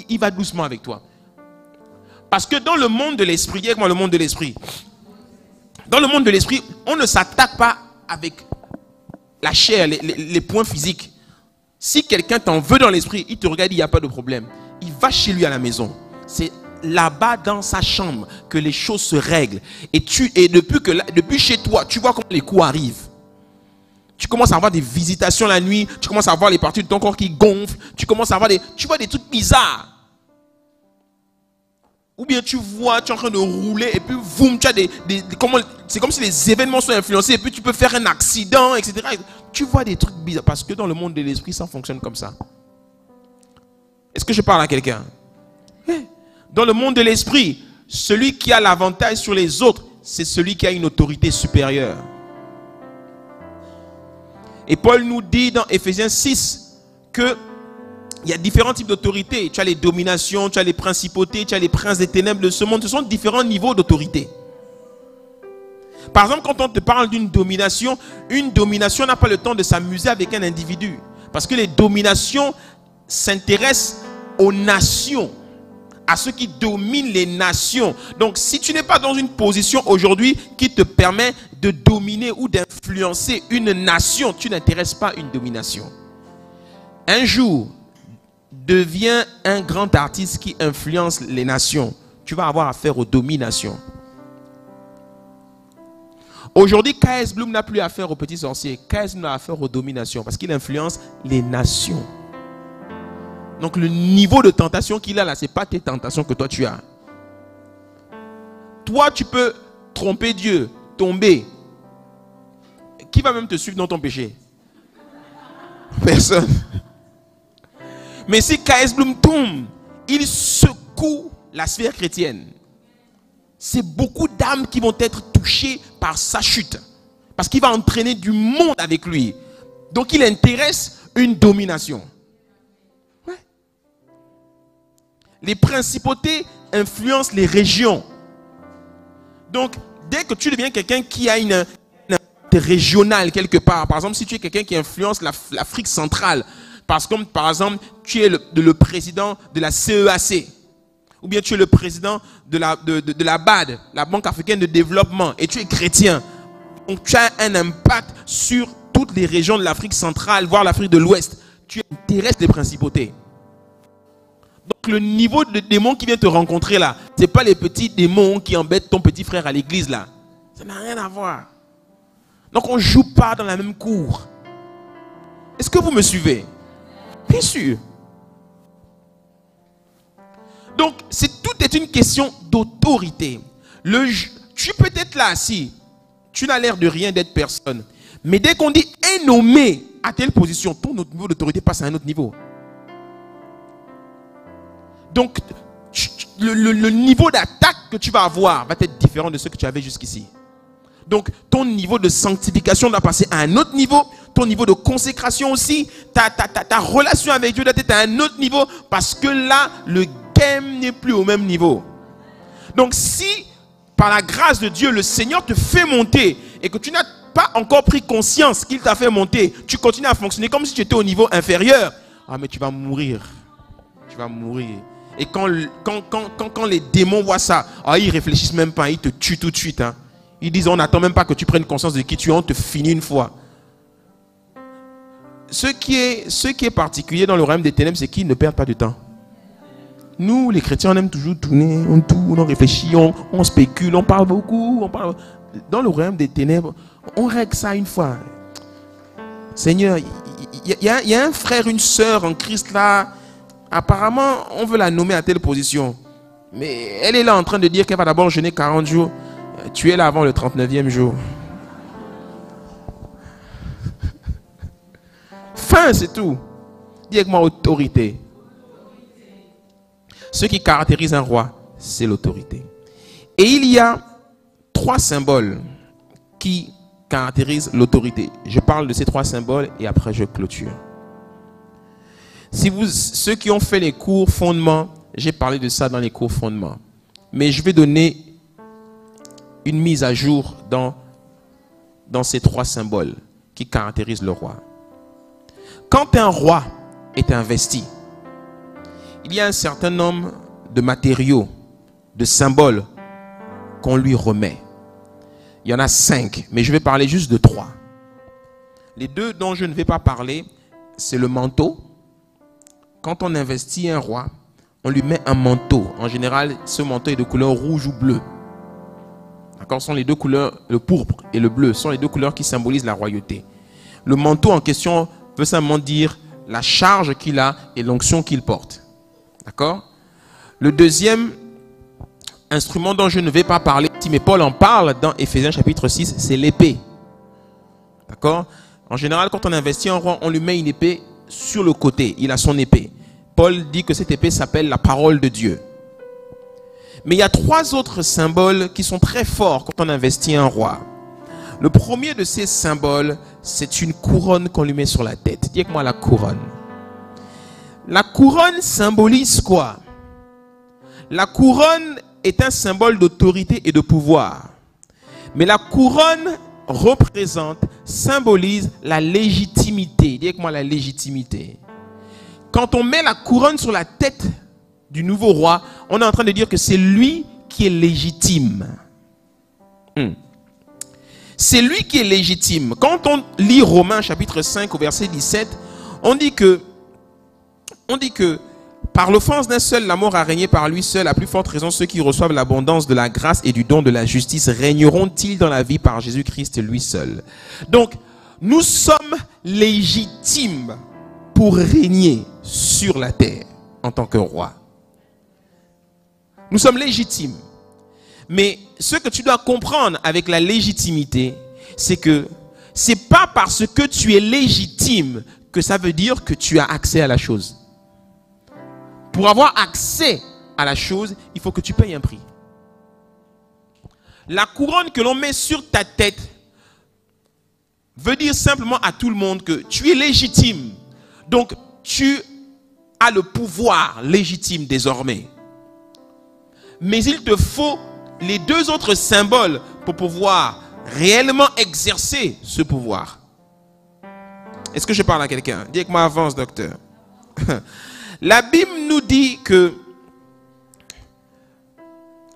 il va doucement avec toi. Parce que dans le monde de l'esprit, dis avec moi le monde de l'esprit. Dans le monde de l'esprit, on ne s'attaque pas avec la chair, les points physiques. Si quelqu'un t'en veut dans l'esprit, il te regarde, il n'y a pas de problème. Il va chez lui à la maison. C'est là-bas dans sa chambre que les choses se règlent. Et depuis chez toi, tu vois comment les coups arrivent. Tu commences à avoir des visitations la nuit. Tu commences à avoir les parties de ton corps qui gonflent. Tu commences à avoir tu vois des trucs bizarres. Ou bien tu es en train de rouler et puis boum, tu as c'est comme si les événements sont influencés et puis tu peux faire un accident, etc. Tu vois des trucs bizarres parce que dans le monde de l'esprit, ça fonctionne comme ça. Est-ce que je parle à quelqu'un? Dans le monde de l'esprit, celui qui a l'avantage sur les autres, c'est celui qui a une autorité supérieure. Et Paul nous dit dans Éphésiens 6 que il y a différents types d'autorité. Tu as les dominations, tu as les principautés, tu as les princes des ténèbres de ce monde. Ce sont différents niveaux d'autorité. Par exemple, quand on te parle d'une domination, une domination n'a pas le temps de s'amuser avec un individu. Parce que les dominations s'intéressent aux nations, à ceux qui dominent les nations. Donc, si tu n'es pas dans une position aujourd'hui qui te permet de dominer ou d'influencer une nation, tu n'intéresses pas une domination. Un jour, deviens un grand artiste qui influence les nations. Tu vas avoir affaire aux dominations. Aujourd'hui, K.S. Bloom n'a plus affaire aux petits sorciers. K.S. Bloom a affaire aux dominations parce qu'il influence les nations. Donc le niveau de tentation qu'il a là, ce n'est pas tes tentations que toi tu as. Toi, tu peux tromper Dieu, tomber. Qui va même te suivre dans ton péché? Personne. Mais si K.S. Bloom tombe, il secoue la sphère chrétienne. C'est beaucoup d'âmes qui vont être touchées par sa chute. Parce qu'il va entraîner du monde avec lui. Donc il intéresse une domination. Ouais. Les principautés influencent les régions. Donc dès que tu deviens quelqu'un qui a une régionale quelque part, par exemple si tu es quelqu'un qui influence l'Afrique centrale, parce que par exemple tu es le président de la CEAC, ou bien tu es le président de la BAD, la Banque africaine de développement, et tu es chrétien. Donc tu as un impact sur toutes les régions de l'Afrique centrale, voire l'Afrique de l'Ouest. Tu intéresses les principautés. Donc le niveau de démon qui vient te rencontrer là, ce n'est pas les petits démons qui embêtent ton petit frère à l'église là. Ça n'a rien à voir. Donc on ne joue pas dans la même cour. Est-ce que vous me suivez? Bien sûr. Donc, tout est une question d'autorité. Tu peux être là assis. Tu n'as l'air de rien d'être personne. Mais dès qu'on dit est nommé à telle position, ton niveau d'autorité passe à un autre niveau. Donc, le niveau d'attaque que tu vas avoir va être différent de ce que tu avais jusqu'ici. Donc, ton niveau de sanctification doit passer à un autre niveau. Ton niveau de consécration aussi. Ta relation avec Dieu doit être à un autre niveau. Parce que là, le game n'est plus au même niveau. Donc, si, par la grâce de Dieu, le Seigneur te fait monter et que tu n'as pas encore pris conscience qu'il t'a fait monter, tu continues à fonctionner comme si tu étais au niveau inférieur. Ah, mais tu vas mourir. Tu vas mourir. Et quand les démons voient ça, ils réfléchissent même pas. Ils te tuent tout de suite. Hein. Ils disent, on n'attend même pas que tu prennes conscience de qui tu es, on te finit une fois. Ce qui est particulier dans le royaume des ténèbres, c'est qu'ils ne perdent pas de temps. Nous, les chrétiens, on aime toujours tourner, on tourne, on réfléchit, on spécule, on parle beaucoup. Dans le royaume des ténèbres, on règle ça une fois. Seigneur, il y a un frère, une sœur en Christ là. Apparemment, on veut la nommer à telle position. Mais elle est là en train de dire qu'elle va d'abord jeûner 40 jours. Tu es là avant le 39e jour. Fin, c'est tout. Dis avec moi autorité. Ce qui caractérise un roi, c'est l'autorité. Et il y a 3 symboles qui caractérisent l'autorité. Je parle de ces 3 symboles et après je clôture. Ceux qui ont fait les cours fondements, j'ai parlé de ça dans les cours fondements. Mais je vais donner une mise à jour dans ces 3 symboles qui caractérisent le roi. Quand un roi est investi, il y a un certain nombre de matériaux, de symboles qu'on lui remet. Il y en a 5, mais je vais parler juste de 3. Les 2 dont je ne vais pas parler, c'est le manteau. Quand on investit un roi, on lui met un manteau. En général, ce manteau est de couleur rouge ou bleu. D'accord, ce sont les 2 couleurs, le pourpre et le bleu, sont les 2 couleurs qui symbolisent la royauté. Le manteau en question veut simplement dire la charge qu'il a et l'onction qu'il porte. D'accord? Le deuxième instrument dont je ne vais pas parler, mais Paul en parle dans Éphésiens chapitre 6, c'est l'épée. D'accord? En général, quand on investit un roi, on lui met une épée sur le côté. Il a son épée. Paul dit que cette épée s'appelle la parole de Dieu. Mais il y a 3 autres symboles qui sont très forts quand on investit un roi. Le premier de ces symboles, c'est une couronne qu'on lui met sur la tête. Dis avec moi la couronne. La couronne symbolise quoi? La couronne est un symbole d'autorité et de pouvoir. Mais la couronne représente, symbolise la légitimité. Dis avec moi la légitimité. Quand on met la couronne sur la tête du nouveau roi, on est en train de dire que c'est lui qui est légitime. C'est lui qui est légitime. Quand on lit Romains chapitre 5 au verset 17, on dit que par l'offense d'un seul, la mort a régné par lui seul. À plus forte raison, ceux qui reçoivent l'abondance de la grâce et du don de la justice régneront-ils dans la vie par Jésus-Christ lui seul. Donc, nous sommes légitimes pour régner sur la terre en tant que roi. Nous sommes légitimes. Mais ce que tu dois comprendre avec la légitimité, c'est que c'est pas parce que tu es légitime que ça veut dire que tu as accès à la chose. Pour avoir accès à la chose, il faut que tu payes un prix. La couronne que l'on met sur ta tête veut dire simplement à tout le monde que tu es légitime. Donc, tu as le pouvoir légitime désormais. Mais il te faut les 2 autres symboles pour pouvoir réellement exercer ce pouvoir. Est-ce que je parle à quelqu'un? Dis avec moi, avance, docteur. La Bible nous dit que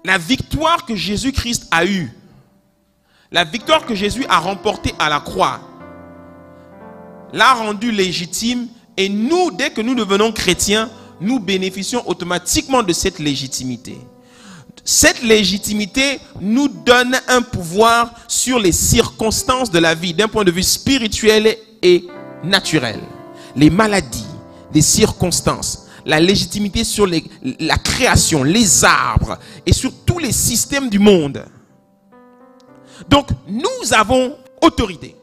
la victoire que Jésus-Christ a eue, la victoire que Jésus a remportée à la croix, l'a rendue légitime. Et nous, dès que nous devenons chrétiens, nous bénéficions automatiquement de cette légitimité. Cette légitimité nous donne un pouvoir sur les circonstances de la vie, d'un point de vue spirituel et naturel. Les maladies, les circonstances, la légitimité sur la création, les arbres et sur tous les systèmes du monde. Donc, nous avons autorité.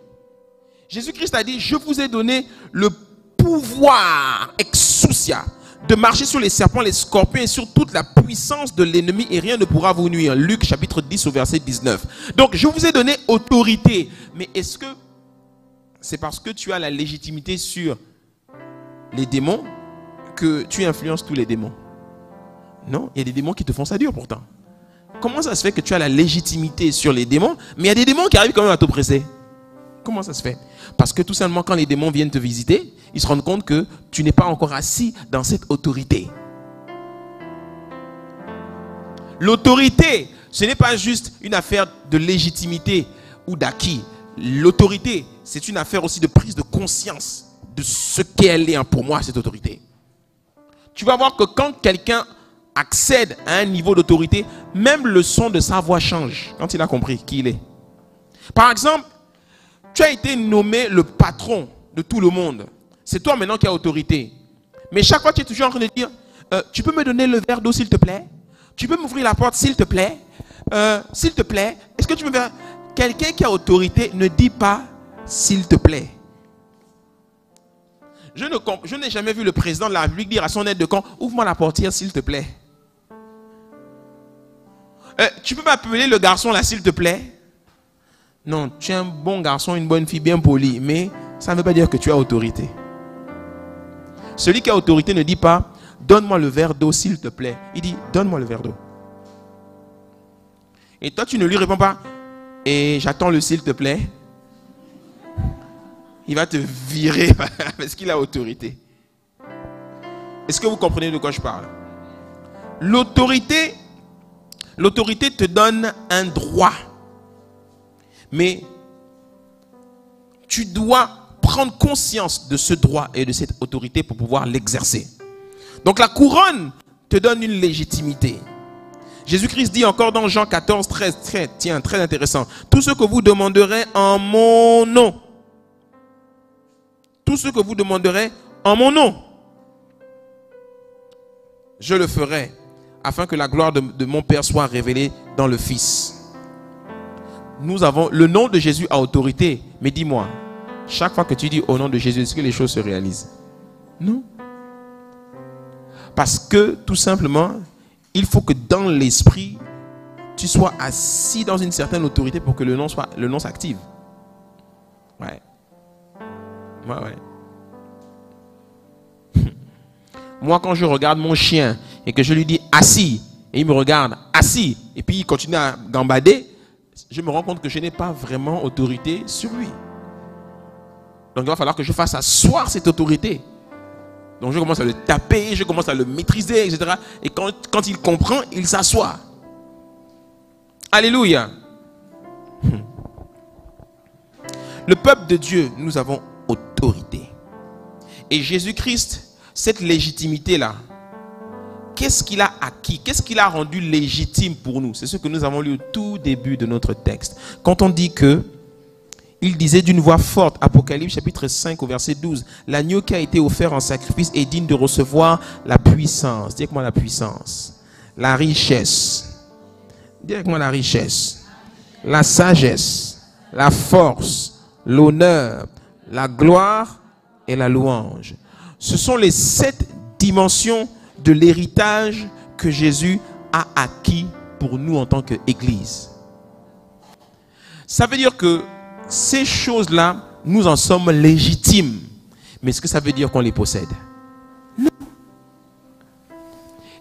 Jésus-Christ a dit, je vous ai donné le pouvoir exousia de marcher sur les serpents, les scorpions et sur toute la puissance de l'ennemi et rien ne pourra vous nuire. Luc chapitre 10 au verset 19. Donc, je vous ai donné autorité. Mais est-ce que c'est parce que tu as la légitimité sur les démons que tu influences tous les démons? Non, il y a des démons qui te font ça dur pourtant. Comment ça se fait que tu as la légitimité sur les démons, mais il y a des démons qui arrivent quand même à t'oppresser? Comment ça se fait? Parce que tout simplement quand les démons viennent te visiter, ils se rendent compte que tu n'es pas encore assis dans cette autorité. L'autorité, ce n'est pas juste une affaire de légitimité ou d'acquis. L'autorité, c'est une affaire aussi de prise de conscience de ce qu'elle est pour moi, cette autorité. Tu vas voir que quand quelqu'un accède à un niveau d'autorité, même le son de sa voix change quand il a compris qui il est. Par exemple, tu as été nommé le patron de tout le monde. C'est toi maintenant qui as autorité. Mais chaque fois, tu es toujours en train de dire, tu peux me donner le verre d'eau s'il te plaît? Tu peux m'ouvrir la porte s'il te plaît? S'il te plaît, est-ce que tu me verras? Quelqu'un qui a autorité ne dit pas s'il te plaît. Je n'ai jamais vu le président de la République dire à son aide de camp, ouvre-moi la portière s'il te plaît. Tu peux m'appeler le garçon là s'il te plaît? Non, tu es un bon garçon, une bonne fille bien polie, mais ça ne veut pas dire que tu as autorité. Celui qui a autorité ne dit pas, donne-moi le verre d'eau s'il te plaît. Il dit, donne-moi le verre d'eau. Et toi, tu ne lui réponds pas, et j'attends le s'il te plaît. Il va te virer parce qu'il a autorité. Est-ce que vous comprenez de quoi je parle? L'autorité te donne un droit. Mais tu dois prendre conscience de ce droit et de cette autorité pour pouvoir l'exercer. Donc la couronne te donne une légitimité. Jésus-Christ dit encore dans Jean 14, 13, très intéressant. Tout ce que vous demanderez en mon nom. Tout ce que vous demanderez en mon nom, je le ferai, afin que la gloire de mon Père soit révélée dans le Fils. Nous avons le nom de Jésus à autorité. Mais dis-moi, chaque fois que tu dis au nom de Jésus, est-ce que les choses se réalisent? Non. Parce que, tout simplement, il faut que dans l'esprit, tu sois assis dans une certaine autorité pour que le nom s'active. Ouais. Ouais. Moi, quand je regarde mon chien et que je lui dis assis, et il me regarde assis, et puis il continue à gambader, je me rends compte que je n'ai pas vraiment autorité sur lui. Donc il va falloir que je fasse asseoir cette autorité. Donc je commence à le taper, je commence à le maîtriser, etc. Et quand il comprend, il s'assoit. Alléluia. Le peuple de Dieu, nous avons autorité. Et Jésus-Christ, cette légitimité-là, qu'est-ce qu'il a acquis? Qu'est-ce qu'il a rendu légitime pour nous? C'est ce que nous avons lu au tout début de notre texte. Quand on dit que il disait d'une voix forte, Apocalypse chapitre 5 au verset 12, l'agneau qui a été offert en sacrifice est digne de recevoir la puissance. Dis avec moi la puissance, la richesse. Dis avec moi la richesse, la sagesse, la force, l'honneur, la gloire et la louange. Ce sont les 7 dimensions de l'héritage que Jésus a acquis pour nous en tant qu'Église. Ça veut dire que ces choses-là, nous en sommes légitimes. Mais est-ce que ça veut dire qu'on les possède? Non.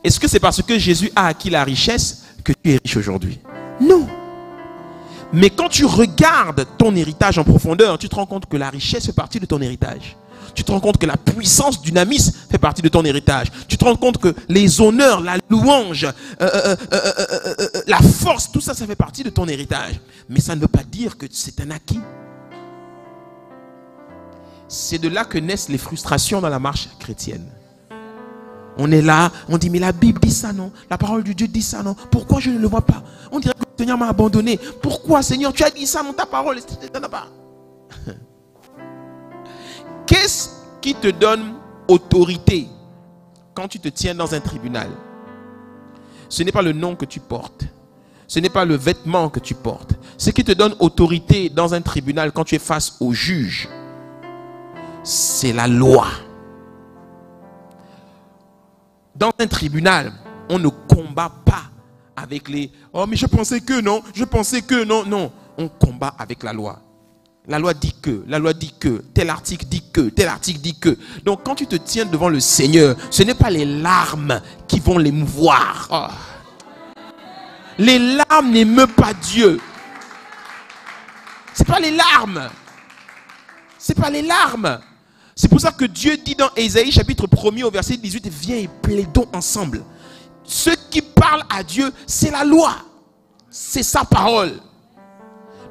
Est-ce que c'est parce que Jésus a acquis la richesse que tu es riche aujourd'hui? Non. Mais quand tu regardes ton héritage en profondeur, tu te rends compte que la richesse fait partie de ton héritage. Tu te rends compte que la puissance du dynamisme fait partie de ton héritage. Tu te rends compte que les honneurs, la louange, la force, tout ça, ça fait partie de ton héritage. Mais ça ne veut pas dire que c'est un acquis. C'est de là que naissent les frustrations dans la marche chrétienne. On est là, on dit mais la Bible dit ça non, la parole de Dieu dit ça non. Pourquoi je ne le vois pas? On dirait que le Seigneur m'a abandonné. Pourquoi Seigneur tu as dit ça dans ta parole? Qu'est-ce qui te donne autorité quand tu te tiens dans un tribunal? Ce n'est pas le nom que tu portes. Ce n'est pas le vêtement que tu portes. Ce qui te donne autorité dans un tribunal quand tu es face au juge, c'est la loi. Dans un tribunal, on ne combat pas avec les « Oh, mais je pensais que non, je pensais que non. » Non, on combat avec la loi. La loi dit que, tel article dit que, tel article dit que. Donc quand tu te tiens devant le Seigneur, ce n'est pas les larmes qui vont l'émouvoir. Oh. Les larmes n'émeuvent pas Dieu. C'est pas les larmes. C'est pas les larmes. C'est pour ça que Dieu dit dans Ésaïe chapitre 1er au verset 18, viens et plaidons ensemble. Ce qui parle à Dieu, c'est la loi. C'est sa parole.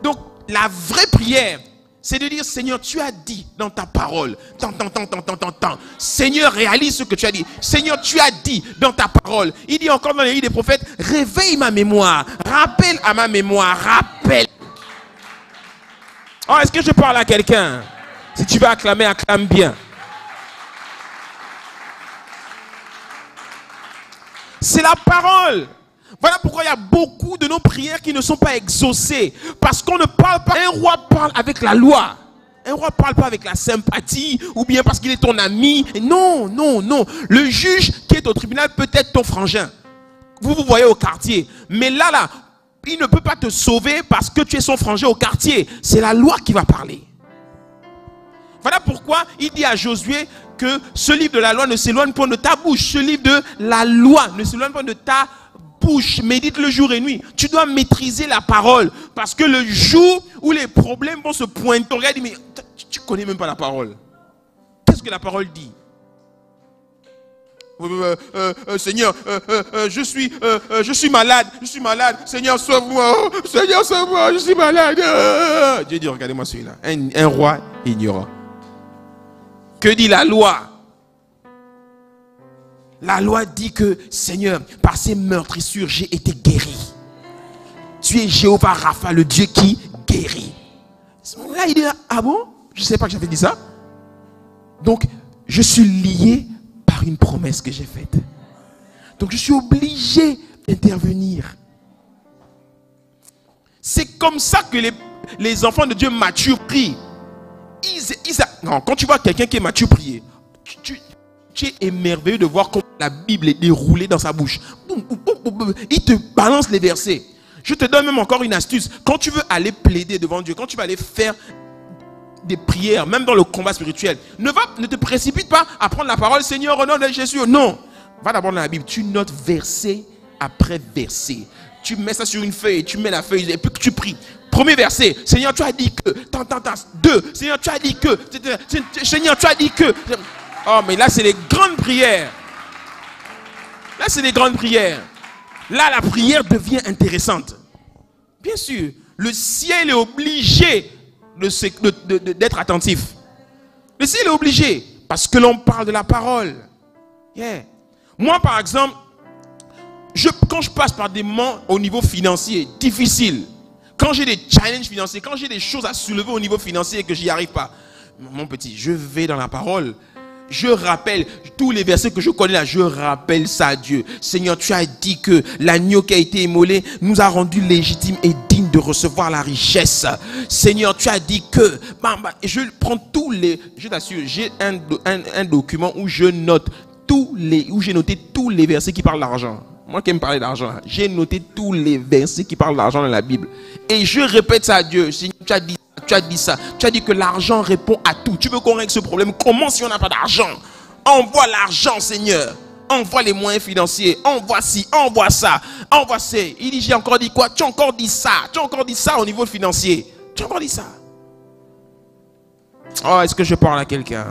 Donc, la vraie prière, C'est de dire, Seigneur, tu as dit dans ta parole, tant. Seigneur, réalise ce que tu as dit. Seigneur, tu as dit dans ta parole. Il dit encore dans les livres des prophètes, réveille ma mémoire, rappelle à ma mémoire, rappelle. Oh, est-ce que je parle à quelqu'un? Si tu veux acclamer, acclame bien. C'est la parole. Voilà pourquoi il y a beaucoup de nos prières qui ne sont pas exaucées. Parce qu'on ne parle pas. Un roi parle avec la loi. Un roi ne parle pas avec la sympathie ou bien parce qu'il est ton ami. Non. Le juge qui est au tribunal peut être ton frangin. Vous vous voyez au quartier. Mais là, il ne peut pas te sauver parce que tu es son frangin au quartier. C'est la loi qui va parler. Voilà pourquoi il dit à Josué que ce livre de la loi ne s'éloigne pas de ta bouche. Ce livre de la loi ne s'éloigne pas de ta bouche. Médite le jour et nuit. Tu dois maîtriser la parole. Parce que le jour où les problèmes vont se pointer, regarde, mais tu ne connais même pas la parole. Qu'est-ce que la parole dit? Seigneur, je suis malade. Seigneur, sauve-moi. Seigneur, sauve-moi. Je suis malade. Dieu dit, regardez-moi celui-là. Un roi ignorant. Que dit la loi? La loi dit que, Seigneur, par ces meurtrissures, j'ai été guéri. Tu es Jéhovah Rapha, le Dieu qui guérit. Là, il dit, ah bon? Je ne sais pas que j'avais dit ça. Donc, je suis lié par une promesse que j'ai faite. Donc, je suis obligé d'intervenir. C'est comme ça que les enfants de Dieu matures prient. Non, quand tu vois quelqu'un qui est mature prier, tu es émerveillé de voir comment la Bible est déroulée dans sa bouche. Il te balance les versets. Je te donne même encore une astuce. Quand tu veux aller plaider devant Dieu, quand tu vas aller faire des prières, même dans le combat spirituel, ne te précipite pas à prendre la parole, Seigneur, au nom de Jésus. Non. Va d'abord dans la Bible. Tu notes verset après verset. Tu mets ça sur une feuille, tu mets la feuille et puis tu pries. Premier verset, Seigneur, tu as dit que. Deux, Seigneur, tu as dit que. Seigneur, tu as dit que. Oh, mais là, c'est les grandes prières. Là, c'est les grandes prières. Là, la prière devient intéressante. Bien sûr, le ciel est obligé d'être attentif. Le ciel est obligé parce que l'on parle de la parole. Yeah. Moi, par exemple, quand je passe par des moments au niveau financier difficiles, quand j'ai des challenges financiers, quand j'ai des choses à soulever au niveau financier et que j'y arrive pas, mon petit, je vais dans la parole. Je rappelle tous les versets que je connais là, je rappelle ça à Dieu. Seigneur, tu as dit que l'agneau qui a été immolé nous a rendus légitimes et dignes de recevoir la richesse. Seigneur, tu as dit que... Je prends tous les... Je t'assure, j'ai un document où je note où j'ai noté tous les versets qui parlent d'argent. Moi qui aime parler d'argent, j'ai noté tous les versets qui parlent d'argent dans la Bible. Et je répète ça à Dieu. Seigneur, tu as dit ça. Tu as dit que l'argent répond à tout. Tu veux qu'on règle ce problème? Comment si on n'a pas d'argent? Envoie l'argent, Seigneur. Envoie les moyens financiers. Envoie ci, envoie ça. Envoie ça. Il dit, j'ai encore dit quoi? Tu as encore dit ça. Tu as encore dit ça au niveau financier. Tu as encore dit ça. Oh, est-ce que je parle à quelqu'un?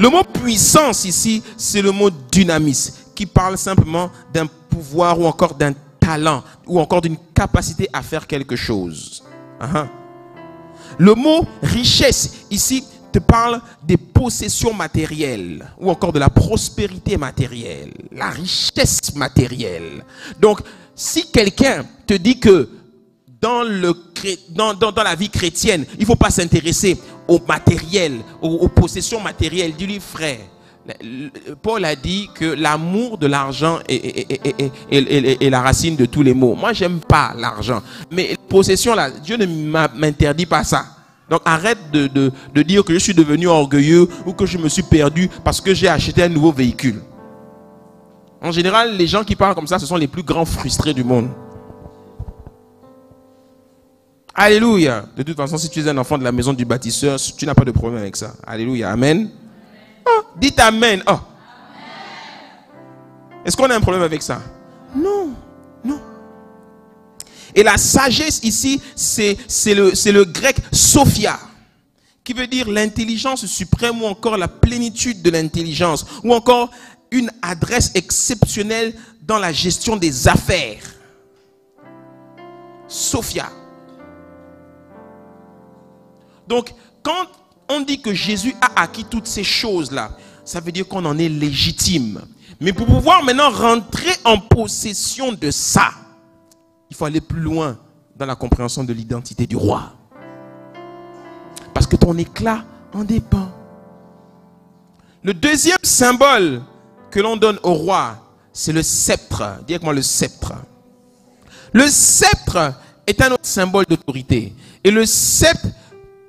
Le mot puissance ici, c'est le mot dynamis, qui parle simplement d'un pouvoir ou encore d'un talent ou encore d'une capacité à faire quelque chose. Le mot richesse ici te parle des possessions matérielles ou encore de la prospérité matérielle, la richesse matérielle. Donc, si quelqu'un te dit que dans la vie chrétienne, il ne faut pas s'intéresser au matériel, aux possessions matérielles, dis-lui, frère, Paul a dit que l'amour de l'argent est la racine de tous les maux. Moi, j'aime pas l'argent. Mais possession, là, Dieu ne m'interdit pas ça. Donc, arrête de dire que je suis devenu orgueilleux ou que je me suis perdu parce que j'ai acheté un nouveau véhicule. En général, les gens qui parlent comme ça, ce sont les plus grands frustrés du monde. Alléluia. De toute façon, si tu es un enfant de la maison du bâtisseur, tu n'as pas de problème avec ça. Alléluia. Amen. Oh, dites Amen. Oh. Est-ce qu'on a un problème avec ça? Non. Non. Et la sagesse ici, c'est le grec Sophia, qui veut dire l'intelligence suprême ou encore la plénitude de l'intelligence, ou encore une adresse exceptionnelle dans la gestion des affaires. Sophia. Donc, quand on dit que Jésus a acquis toutes ces choses-là, ça veut dire qu'on en est légitime. Mais pour pouvoir maintenant rentrer en possession de ça, il faut aller plus loin dans la compréhension de l'identité du roi. Parce que ton éclat en dépend. Le deuxième symbole que l'on donne au roi, c'est le sceptre. Dis avec moi le sceptre. Le sceptre est un autre symbole d'autorité. Et le sceptre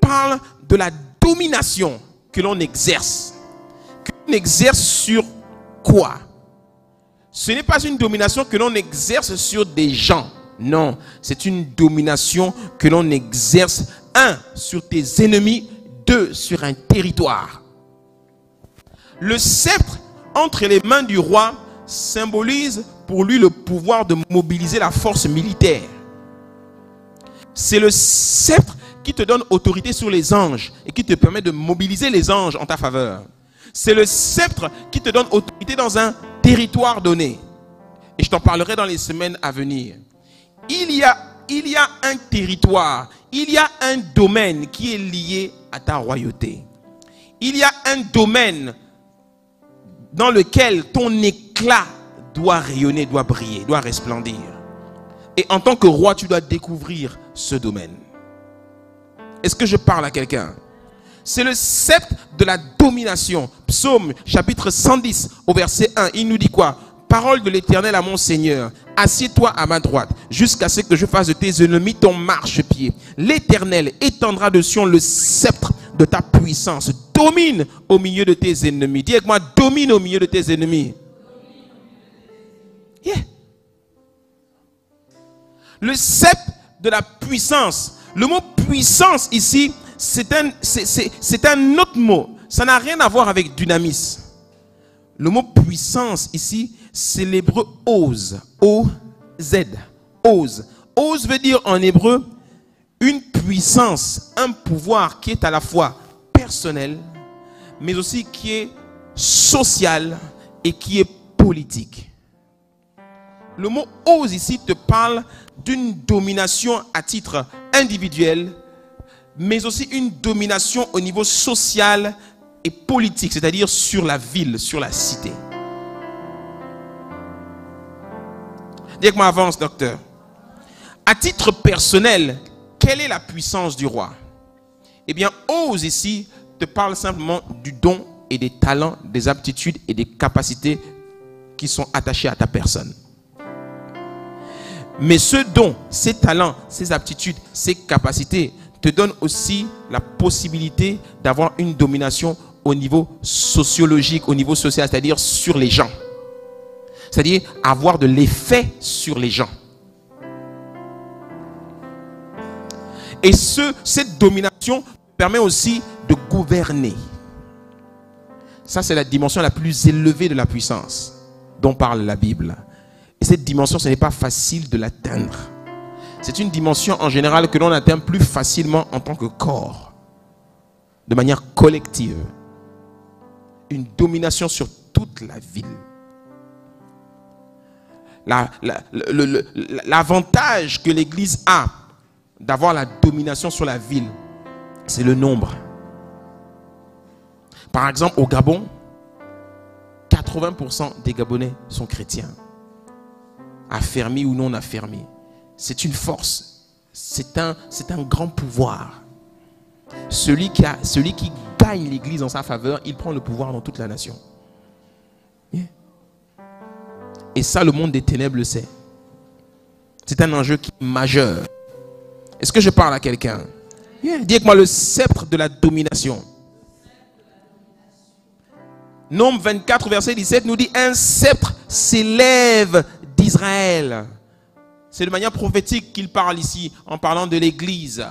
parle de la domination que l'on exerce. Que l'on exerce sur quoi? Ce n'est pas une domination que l'on exerce sur des gens. Non, c'est une domination que l'on exerce, 1, sur tes ennemis, 2, sur un territoire. Le sceptre entre les mains du roi symbolise pour lui le pouvoir de mobiliser la force militaire. C'est le sceptre qui te donne autorité sur les anges et qui te permet de mobiliser les anges en ta faveur. C'est le sceptre qui te donne autorité dans un territoire donné. Et je t'en parlerai dans les semaines à venir. Il y a un territoire, il y a un domaine qui est lié à ta royauté. Il y a un domaine dans lequel ton éclat doit rayonner, doit briller, doit resplendir. Et en tant que roi, tu dois découvrir ce domaine. Est-ce que je parle à quelqu'un? C'est le sceptre de la domination. Psaume chapitre 110 au verset 1, il nous dit quoi? Parole de l'Éternel à mon Seigneur, assieds-toi à ma droite, jusqu'à ce que je fasse de tes ennemis ton marchepied. L'Éternel étendra de Sion le sceptre de ta puissance. Domine au milieu de tes ennemis. Dis avec moi, domine au milieu de tes ennemis. Yeah. Le sceptre de la puissance. Le mot puissance ici, c'est un autre mot. Ça n'a rien à voir avec dynamis. Le mot puissance ici, c'est l'hébreu ose. O-Z. Ose. Ose veut dire en hébreu une puissance, un pouvoir qui est à la fois personnel, mais aussi qui est social et qui est politique. Le mot ose ici te parle d'une domination à titre individuel, mais aussi une domination au niveau social et politique, c'est-à-dire sur la ville, sur la cité. Dis-moi, avance, docteur. À titre personnel, quelle est la puissance du roi? Eh bien, ose ici te parle simplement du don et des talents, des aptitudes et des capacités qui sont attachés à ta personne. Mais ce don, ces talents, ces aptitudes, ces capacités te donnent aussi la possibilité d'avoir une domination au niveau sociologique, au niveau social, c'est-à-dire sur les gens. C'est-à-dire avoir de l'effet sur les gens. Et cette domination permet aussi de gouverner. Ça, c'est la dimension la plus élevée de la puissance dont parle la Bible. Et cette dimension, ce n'est pas facile de l'atteindre. C'est une dimension en général que l'on atteint plus facilement en tant que corps, de manière collective. Une domination sur toute la ville. L'avantage que l'Église a d'avoir la domination sur la ville, c'est le nombre. Par exemple, au Gabon, 80% des Gabonais sont chrétiens. Affermis ou non affermis. C'est une force. C'est un grand pouvoir. Celui qui gagne l'Église en sa faveur, il prend le pouvoir dans toute la nation. Yeah. Et ça, le monde des ténèbres le sait. C'est un enjeu qui est majeur. Est-ce que je parle à quelqu'un? Yeah. Dis avec moi le sceptre de la domination. Nombre 24, verset 17 nous dit: un sceptre s'élève d'Israël. C'est de manière prophétique qu'il parle ici en parlant de l'Église.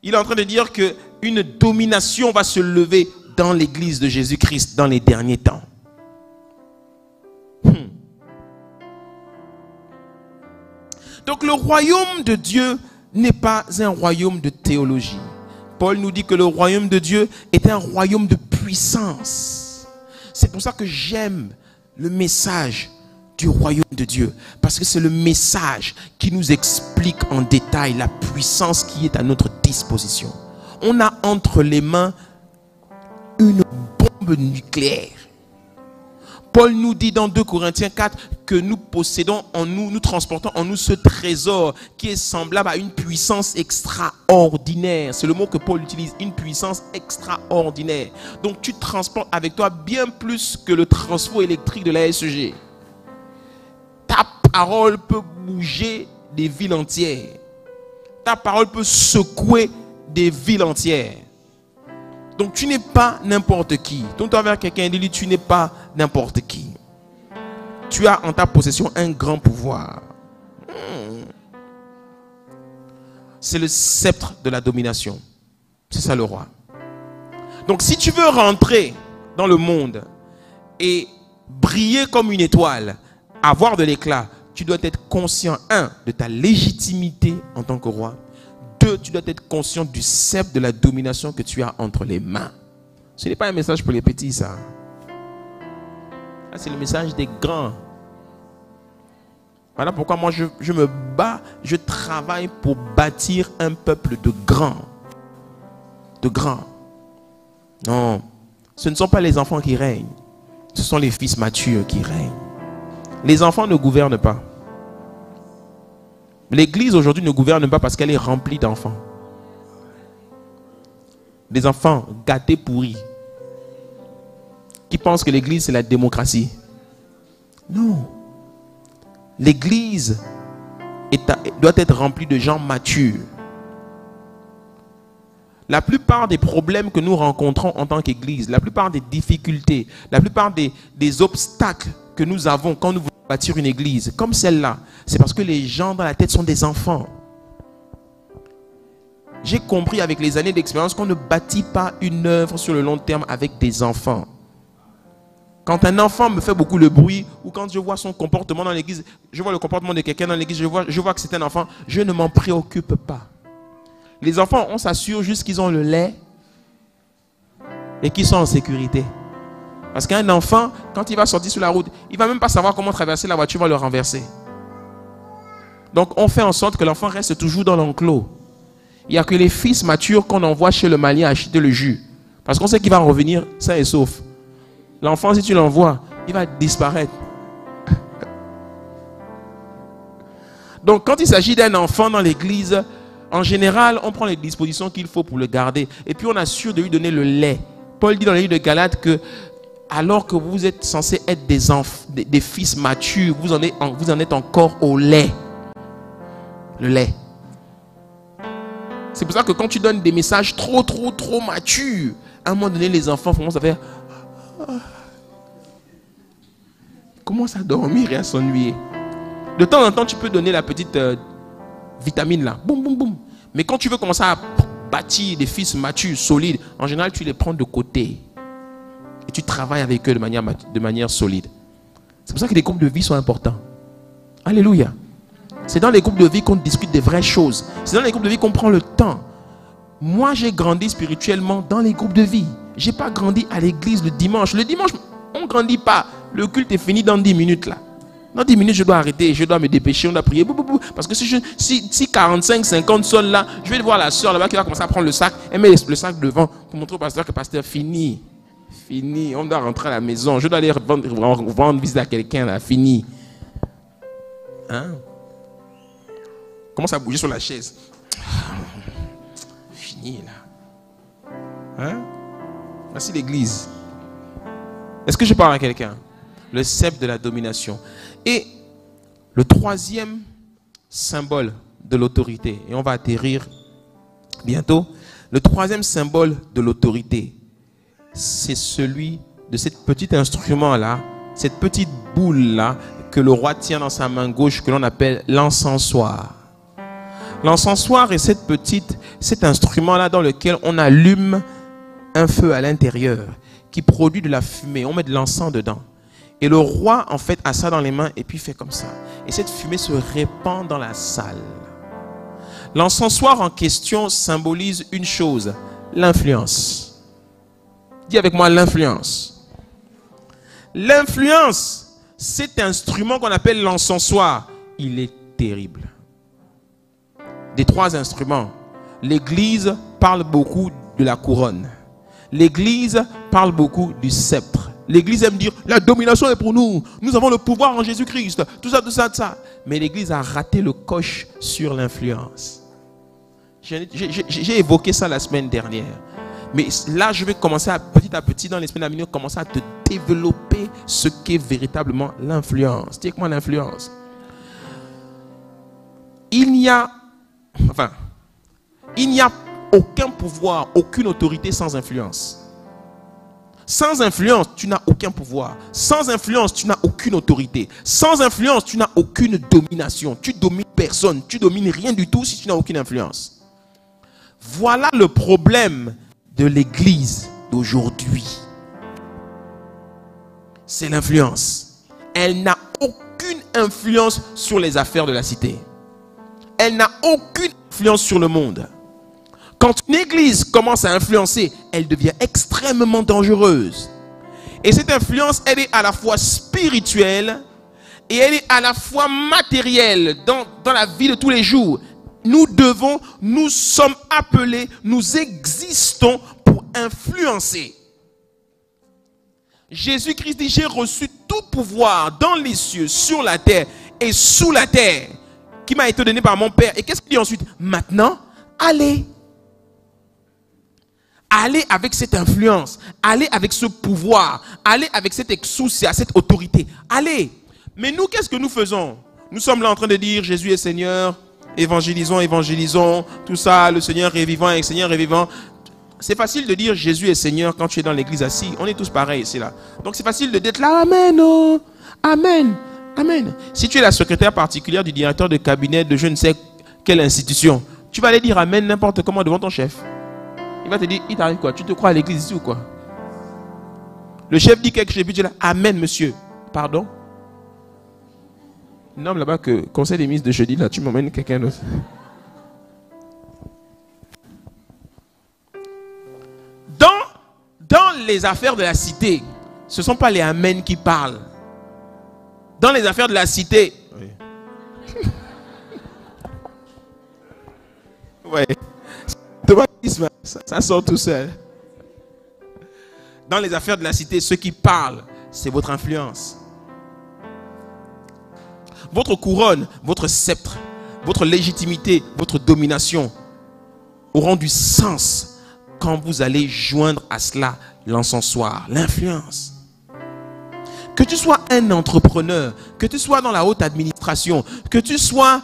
Il est en train de dire qu'une domination va se lever dans l'Église de Jésus-Christ dans les derniers temps. Donc le royaume de Dieu n'est pas un royaume de théologie. Paul nous dit que le royaume de Dieu est un royaume de puissance. C'est pour ça que j'aime le message du royaume de Dieu. Parce que c'est le message qui nous explique en détail la puissance qui est à notre disposition. On a entre les mains une bombe nucléaire. Paul nous dit dans 2 Corinthiens 4 que nous possédons en nous, nous transportons en nous ce trésor qui est semblable à une puissance extraordinaire. C'est le mot que Paul utilise, une puissance extraordinaire. Donc tu transportes avec toi bien plus que le transfert électrique de la SEG. Ta parole peut bouger des villes entières. Ta parole peut secouer des villes entières. Donc tu n'es pas n'importe qui. Tourne-toi vers quelqu'un et dis-lui, tu n'es pas n'importe qui. Tu as en ta possession un grand pouvoir. C'est le sceptre de la domination. C'est ça le roi. Donc si tu veux rentrer dans le monde et briller comme une étoile, avoir de l'éclat, tu dois être conscient, 1, de ta légitimité en tant que roi. 2, tu dois être conscient du sceptre de la domination que tu as entre les mains. Ce n'est pas un message pour les petits, ça. C'est le message des grands. Voilà pourquoi moi je me bats, je travaille pour bâtir un peuple de grands. De grands. Non, ce ne sont pas les enfants qui règnent. Ce sont les fils matures qui règnent. Les enfants ne gouvernent pas. L'église aujourd'hui ne gouverne pas parce qu'elle est remplie d'enfants. Des enfants gâtés pourris. Qui pensent que l'église c'est la démocratie. Non. L'église doit être remplie de gens matures. La plupart des problèmes que nous rencontrons en tant qu'église, la plupart des difficultés, la plupart des obstacles que nous avons quand nous voulons bâtir une église comme celle-là, c'est parce que les gens dans la tête sont des enfants. J'ai compris avec les années d'expérience qu'on ne bâtit pas une œuvre sur le long terme avec des enfants. Quand un enfant me fait beaucoup le bruit, ou quand je vois son comportement dans l'église, je vois le comportement de quelqu'un dans l'église, je vois que c'est un enfant, je ne m'en préoccupe pas. Les enfants, on s'assure juste qu'ils ont le lait et qu'ils sont en sécurité. Parce qu'un enfant, quand il va sortir sur la route, il ne va même pas savoir comment traverser, la voiture va le renverser. Donc on fait en sorte que l'enfant reste toujours dans l'enclos. Il n'y a que les fils matures qu'on envoie chez le malien acheter le jus. Parce qu'on sait qu'il va revenir sain et sauf. L'enfant, si tu l'envoies, il va disparaître. Donc quand il s'agit d'un enfant dans l'église, en général, on prend les dispositions qu'il faut pour le garder. Et puis on assure de lui donner le lait. Paul dit dans le livre de Galates que alors que vous êtes censés être des fils matures, vous en êtes encore au lait. Le lait. C'est pour ça que quand tu donnes des messages trop matures, à un moment donné, les enfants commencent à faire... commencent à dormir et à s'ennuyer. De temps en temps, tu peux donner la petite vitamine là. Boum, boum, boum. Mais quand tu veux commencer à bâtir des fils matures, solides, en général, tu les prends de côté. Et tu travailles avec eux de manière solide. C'est pour ça que les groupes de vie sont importants. Alléluia. C'est dans les groupes de vie qu'on discute des vraies choses. C'est dans les groupes de vie qu'on prend le temps. Moi, j'ai grandi spirituellement dans les groupes de vie. Je n'ai pas grandi à l'église le dimanche. Le dimanche, on ne grandit pas. Le culte est fini dans 10 minutes là. Dans 10 minutes, je dois arrêter, je dois me dépêcher, on doit prier. Parce que si 45, 50 sonnent là, je vais voir la soeur là-bas qui va commencer à prendre le sac. Elle met le sac devant pour montrer au pasteur que pasteur, fini. Fini, on doit rentrer à la maison. Je dois aller rendre visite à quelqu'un là, fini. Hein? Commence à bouger sur la chaise. Fini là. Hein? Voici l'église. Est-ce que je parle à quelqu'un? Le sceptre de la domination. Et le troisième symbole de l'autorité, et on va atterrir bientôt, le troisième symbole de l'autorité, c'est celui de cet petit instrument-là, cette petite boule-là, que le roi tient dans sa main gauche, que l'on appelle l'encensoir. L'encensoir est cet instrument-là dans lequel on allume un feu à l'intérieur, qui produit de la fumée, on met de l'encens dedans. Et le roi, en fait, a ça dans les mains et puis fait comme ça. Et cette fumée se répand dans la salle. L'encensoir en question symbolise une chose, l'influence. Dis avec moi l'influence. L'influence, cet instrument qu'on appelle l'encensoir, il est terrible. Des 3 instruments, l'Église parle beaucoup de la couronne. L'Église parle beaucoup du sceptre. L'Église aime dire, la domination est pour nous. Nous avons le pouvoir en Jésus-Christ. Tout ça, tout ça, tout ça. Mais l'Église a raté le coche sur l'influence. J'ai évoqué ça la semaine dernière. Mais là, je vais commencer petit à petit, dans les semaines à venir, commencer à te développer ce qu'est véritablement l'influence. Dis moi l'influence. Il n'y a aucun pouvoir, aucune autorité sans influence. Sans influence, tu n'as aucun pouvoir. Sans influence, tu n'as aucune autorité. Sans influence, tu n'as aucune domination. Tu domines personne. Tu domines rien du tout si tu n'as aucune influence. Voilà le problème de l'Église d'aujourd'hui. C'est l'influence. Elle n'a aucune influence sur les affaires de la cité. Elle n'a aucune influence sur le monde. Quand une église commence à influencer, elle devient extrêmement dangereuse. Et cette influence, elle est à la fois spirituelle et elle est à la fois matérielle dans la vie de tous les jours. Nous sommes appelés, nous existons pour influencer. Jésus-Christ dit, j'ai reçu tout pouvoir dans les cieux, sur la terre et sous la terre, qui m'a été donné par mon Père. Et qu'est-ce qu'il dit ensuite? Maintenant, allez. Allez avec cette influence, allez avec ce pouvoir, allez avec cette exousia, cette autorité. Allez. Mais nous, qu'est-ce que nous faisons? Nous sommes là en train de dire, Jésus est Seigneur, évangélisons, évangélisons, tout ça, le Seigneur est vivant, le Seigneur est vivant. C'est facile de dire Jésus est Seigneur quand tu es dans l'église assis. On est tous pareils ici là. Donc c'est facile de dire là, Amen, oh, Amen, Amen. Si tu es la secrétaire particulière du directeur de cabinet de je ne sais quelle institution, tu vas aller dire Amen n'importe comment devant ton chef. Il va te dire, il t'arrive quoi? Tu te crois à l'église ici ou quoi? Le chef dit quelque chose, puis tu dis là, Amen monsieur. Pardon? Non, là-bas que conseil des ministres de jeudi, là, tu m'emmènes quelqu'un d'autre. Dans les affaires de la cité, ce ne sont pas les Amen qui parlent. Dans les affaires de la cité, oui. Ouais. Ça sort tout seul. Dans les affaires de la cité, ceux qui parlent, c'est votre influence. Votre couronne, votre sceptre, votre légitimité, votre domination auront du sens quand vous allez joindre à cela l'encensoir, l'influence. Que tu sois un entrepreneur, que tu sois dans la haute administration, que tu sois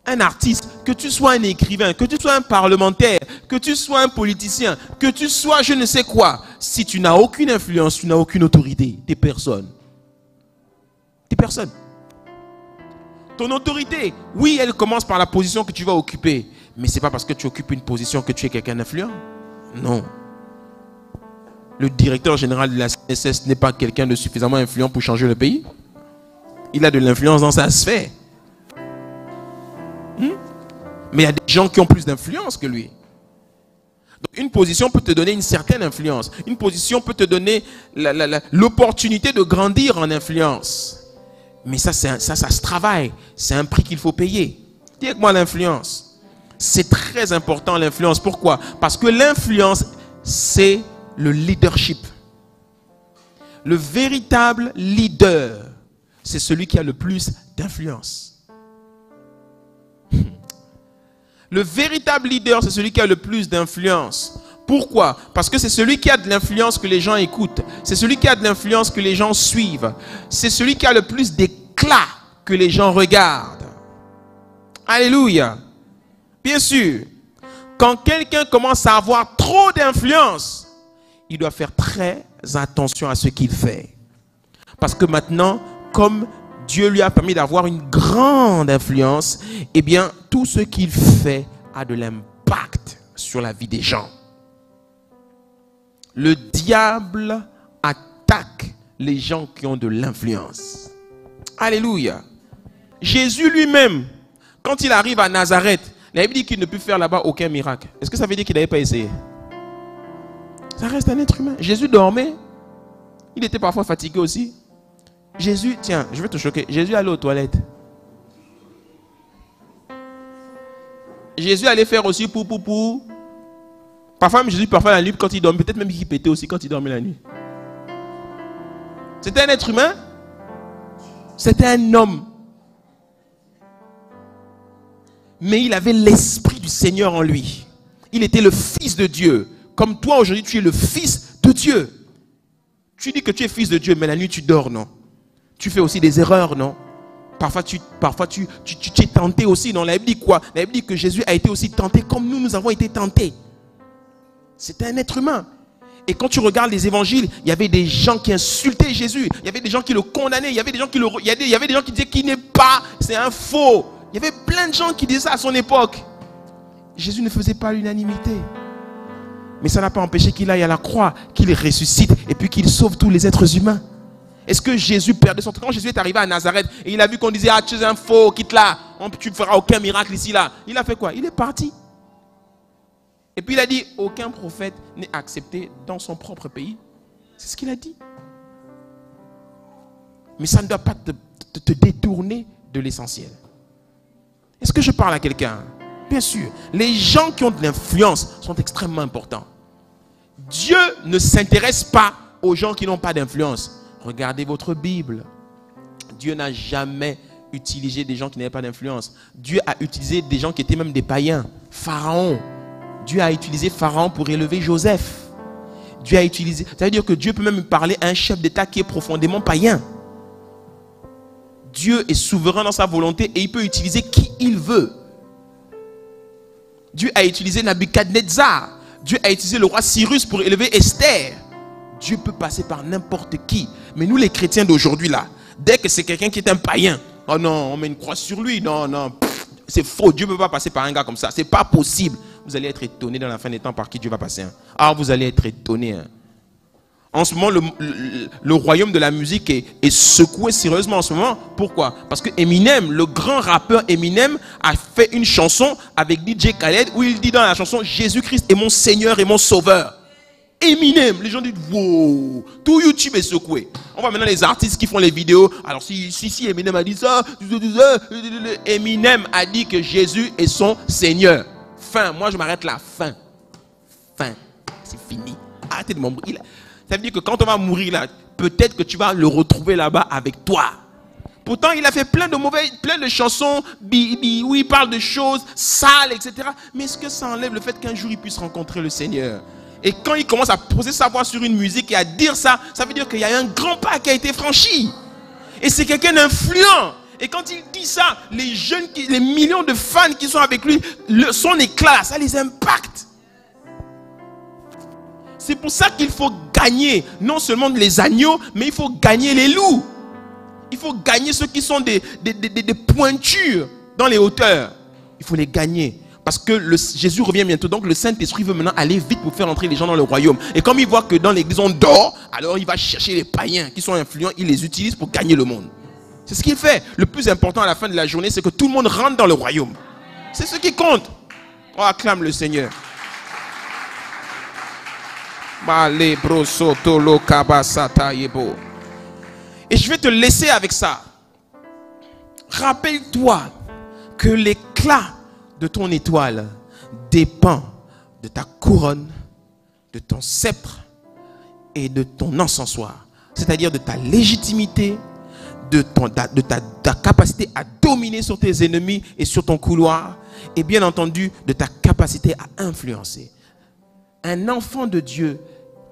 un artiste, que tu sois un écrivain, que tu sois un parlementaire, que tu sois un politicien, que tu sois je ne sais quoi, si tu n'as aucune influence, tu n'as aucune autorité, tu n'es personne. Tu n'es personne. Ton autorité, oui, elle commence par la position que tu vas occuper, mais ce n'est pas parce que tu occupes une position que tu es quelqu'un d'influent. Non. Le directeur général de la CNSS n'est pas quelqu'un de suffisamment influent pour changer le pays. Il a de l'influence dans sa sphère. Mais il y a des gens qui ont plus d'influence que lui. Donc une position peut te donner une certaine influence. Une position peut te donner l'opportunité de grandir en influence. Mais ça se travaille. C'est un prix qu'il faut payer. Dis avec moi l'influence. C'est très important l'influence. Pourquoi? Parce que l'influence, c'est le leadership. Le véritable leader, c'est celui qui a le plus d'influence. Le véritable leader, c'est celui qui a le plus d'influence. Pourquoi? Parce que c'est celui qui a de l'influence que les gens écoutent. C'est celui qui a de l'influence que les gens suivent. C'est celui qui a le plus d'éclat que les gens regardent. Alléluia. Bien sûr, quand quelqu'un commence à avoir trop d'influence, il doit faire très attention à ce qu'il fait. Parce que maintenant, comme Dieu lui a permis d'avoir une grande influence, eh bien, tout ce qu'il fait a de l'impact sur la vie des gens. Le diable attaque les gens qui ont de l'influence. Alléluia. Jésus lui-même, quand il arrive à Nazareth, la Bible dit qu'il ne peut faire là-bas aucun miracle. Est-ce que ça veut dire qu'il n'avait pas essayé? Ça reste un être humain. Jésus dormait. Il était parfois fatigué aussi. Jésus, tiens, je vais te choquer. Jésus allait aux toilettes. Jésus allait faire aussi pou. Parfois même Jésus, parfois la nuit quand il dormait, peut-être même qu'il pétait aussi quand il dormait la nuit. C'était un être humain. C'était un homme. Mais il avait l'esprit du Seigneur en lui. Il était le fils de Dieu. Comme toi aujourd'hui, tu es le fils de Dieu. Tu dis que tu es fils de Dieu, mais la nuit tu dors, non? Tu fais aussi des erreurs, non? Parfois tu es tenté aussi, non? La Bible dit quoi? La Bible dit que Jésus a été aussi tenté comme nous avons été tentés. C'était un être humain. Et quand tu regardes les évangiles, il y avait des gens qui insultaient Jésus. Il y avait des gens qui le condamnaient. Il y avait des gens qui disaient qu'il n'est pas, c'est un faux. Il y avait plein de gens qui disaient ça à son époque. Jésus ne faisait pas l'unanimité. Mais ça n'a pas empêché qu'il aille à la croix, qu'il ressuscite et puis qu'il sauve tous les êtres humains. Est-ce que Jésus perdait son temps? Quand Jésus est arrivé à Nazareth et il a vu qu'on disait, ah, tu es un faux, quitte là, tu ne feras aucun miracle ici, là. Il a fait quoi? Il est parti. Et puis il a dit, aucun prophète n'est accepté dans son propre pays. C'est ce qu'il a dit. Mais ça ne doit pas te détourner de l'essentiel. Est-ce que je parle à quelqu'un? Bien sûr. Les gens qui ont de l'influence sont extrêmement importants. Dieu ne s'intéresse pas aux gens qui n'ont pas d'influence. Regardez votre Bible. Dieu n'a jamais utilisé des gens qui n'avaient pas d'influence. Dieu a utilisé des gens qui étaient même des païens. Pharaon. Dieu a utilisé Pharaon pour élever Joseph. Dieu a utilisé... Ça veut dire que Dieu peut même parler à un chef d'État qui est profondément païen. Dieu est souverain dans sa volonté et il peut utiliser qui il veut. Dieu a utilisé Nabuchodonosor. Dieu a utilisé le roi Cyrus pour élever Esther. Dieu peut passer par n'importe qui. Mais nous les chrétiens d'aujourd'hui là, dès que c'est quelqu'un qui est un païen, oh non, on met une croix sur lui, non, c'est faux. Dieu ne peut pas passer par un gars comme ça, c'est pas possible. Vous allez être étonnés dans la fin des temps par qui Dieu va passer. Ah, vous allez être étonnés. En ce moment, le royaume de la musique est secoué sérieusement en ce moment. Pourquoi? Parce que Eminem, le grand rappeur Eminem, a fait une chanson avec DJ Khaled où il dit dans la chanson, Jésus-Christ est mon Seigneur et mon Sauveur. Eminem, les gens disent, wow, tout YouTube est secoué. On voit maintenant les artistes qui font les vidéos. Alors si Eminem a dit ça, Eminem a dit que Jésus est son Seigneur. Fin, moi je m'arrête là, fin, c'est fini. Arrêtez de m'embrouiller. Ça veut dire que quand on va mourir là, peut-être que tu vas le retrouver là-bas avec toi. Pourtant, il a fait plein de chansons où il parle de choses sales, etc. Mais est-ce que ça enlève le fait qu'un jour il puisse rencontrer le Seigneur? Et quand il commence à poser sa voix sur une musique et à dire ça, ça veut dire qu'il y a un grand pas qui a été franchi. Et c'est quelqu'un d'influent. Et quand il dit ça, les jeunes, les millions de fans qui sont avec lui, son éclat, ça les impacte. C'est pour ça qu'il faut gagner, non seulement les agneaux, mais il faut gagner les loups. Il faut gagner ceux qui sont des pointures dans les hauteurs. Il faut les gagner. Parce que Jésus revient bientôt. Donc le Saint-Esprit veut maintenant aller vite pour faire entrer les gens dans le royaume. Et comme il voit que dans l'église on dort, alors il va chercher les païens qui sont influents. Il les utilise pour gagner le monde. C'est ce qu'il fait. Le plus important à la fin de la journée, c'est que tout le monde rentre dans le royaume. C'est ce qui compte. On acclame le Seigneur. Et je vais te laisser avec ça. Rappelle-toi que l'éclat de ton étoile dépend de ta couronne, de ton sceptre et de ton encensoir. C'est-à-dire de ta légitimité, de ta capacité à dominer sur tes ennemis et sur ton couloir, et bien entendu de ta capacité à influencer. Un enfant de Dieu,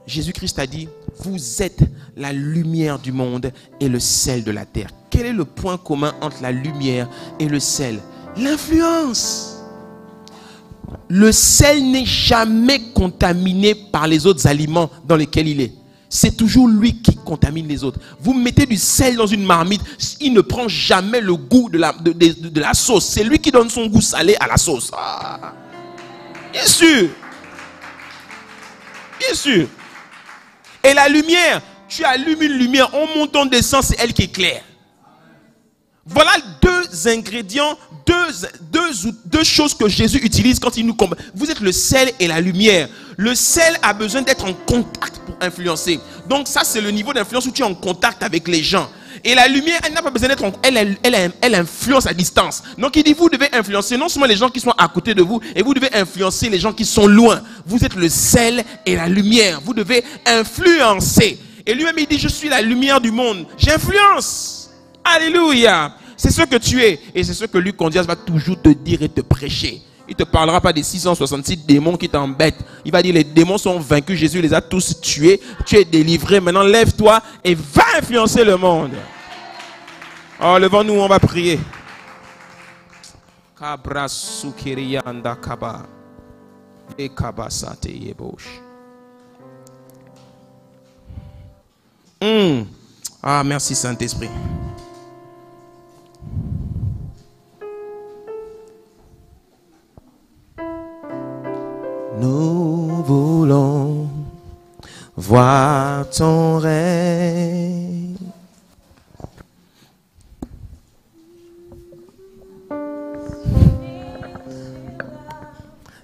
Jésus-Christ a dit, vous êtes la lumière du monde et le sel de la terre. Quel est le point commun entre la lumière et le sel? L'influence. Le sel n'est jamais contaminé par les autres aliments dans lesquels il est. C'est toujours lui qui contamine les autres. Vous mettez du sel dans une marmite, il ne prend jamais le goût de la sauce. C'est lui qui donne son goût salé à la sauce. Ah, bien sûr. Bien sûr. Et la lumière, tu allumes une lumière, on monte, on descend, c'est elle qui éclaire. Voilà deux ingrédients, deux choses que Jésus utilise quand il nous combat. Vous êtes le sel et la lumière. Le sel a besoin d'être en contact pour influencer. Donc ça, c'est le niveau d'influence où tu es en contact avec les gens. Et la lumière, elle n'a pas besoin d'être... Elle influence à distance. Donc il dit, vous devez influencer non seulement les gens qui sont à côté de vous, et vous devez influencer les gens qui sont loin. Vous êtes le sel et la lumière. Vous devez influencer. Et lui-même, il dit, je suis la lumière du monde. J'influence. Alléluia. C'est ce que tu es. Et c'est ce que Luc Condias va toujours te dire et te prêcher. Il ne te parlera pas des 666 démons qui t'embêtent. Il va dire, les démons sont vaincus. Jésus les a tous tués. Tu es délivré. Maintenant, lève-toi et va influencer le monde. Oh, levons-nous, on va prier. Ah, merci Saint-Esprit. Nous voulons voir ton règne.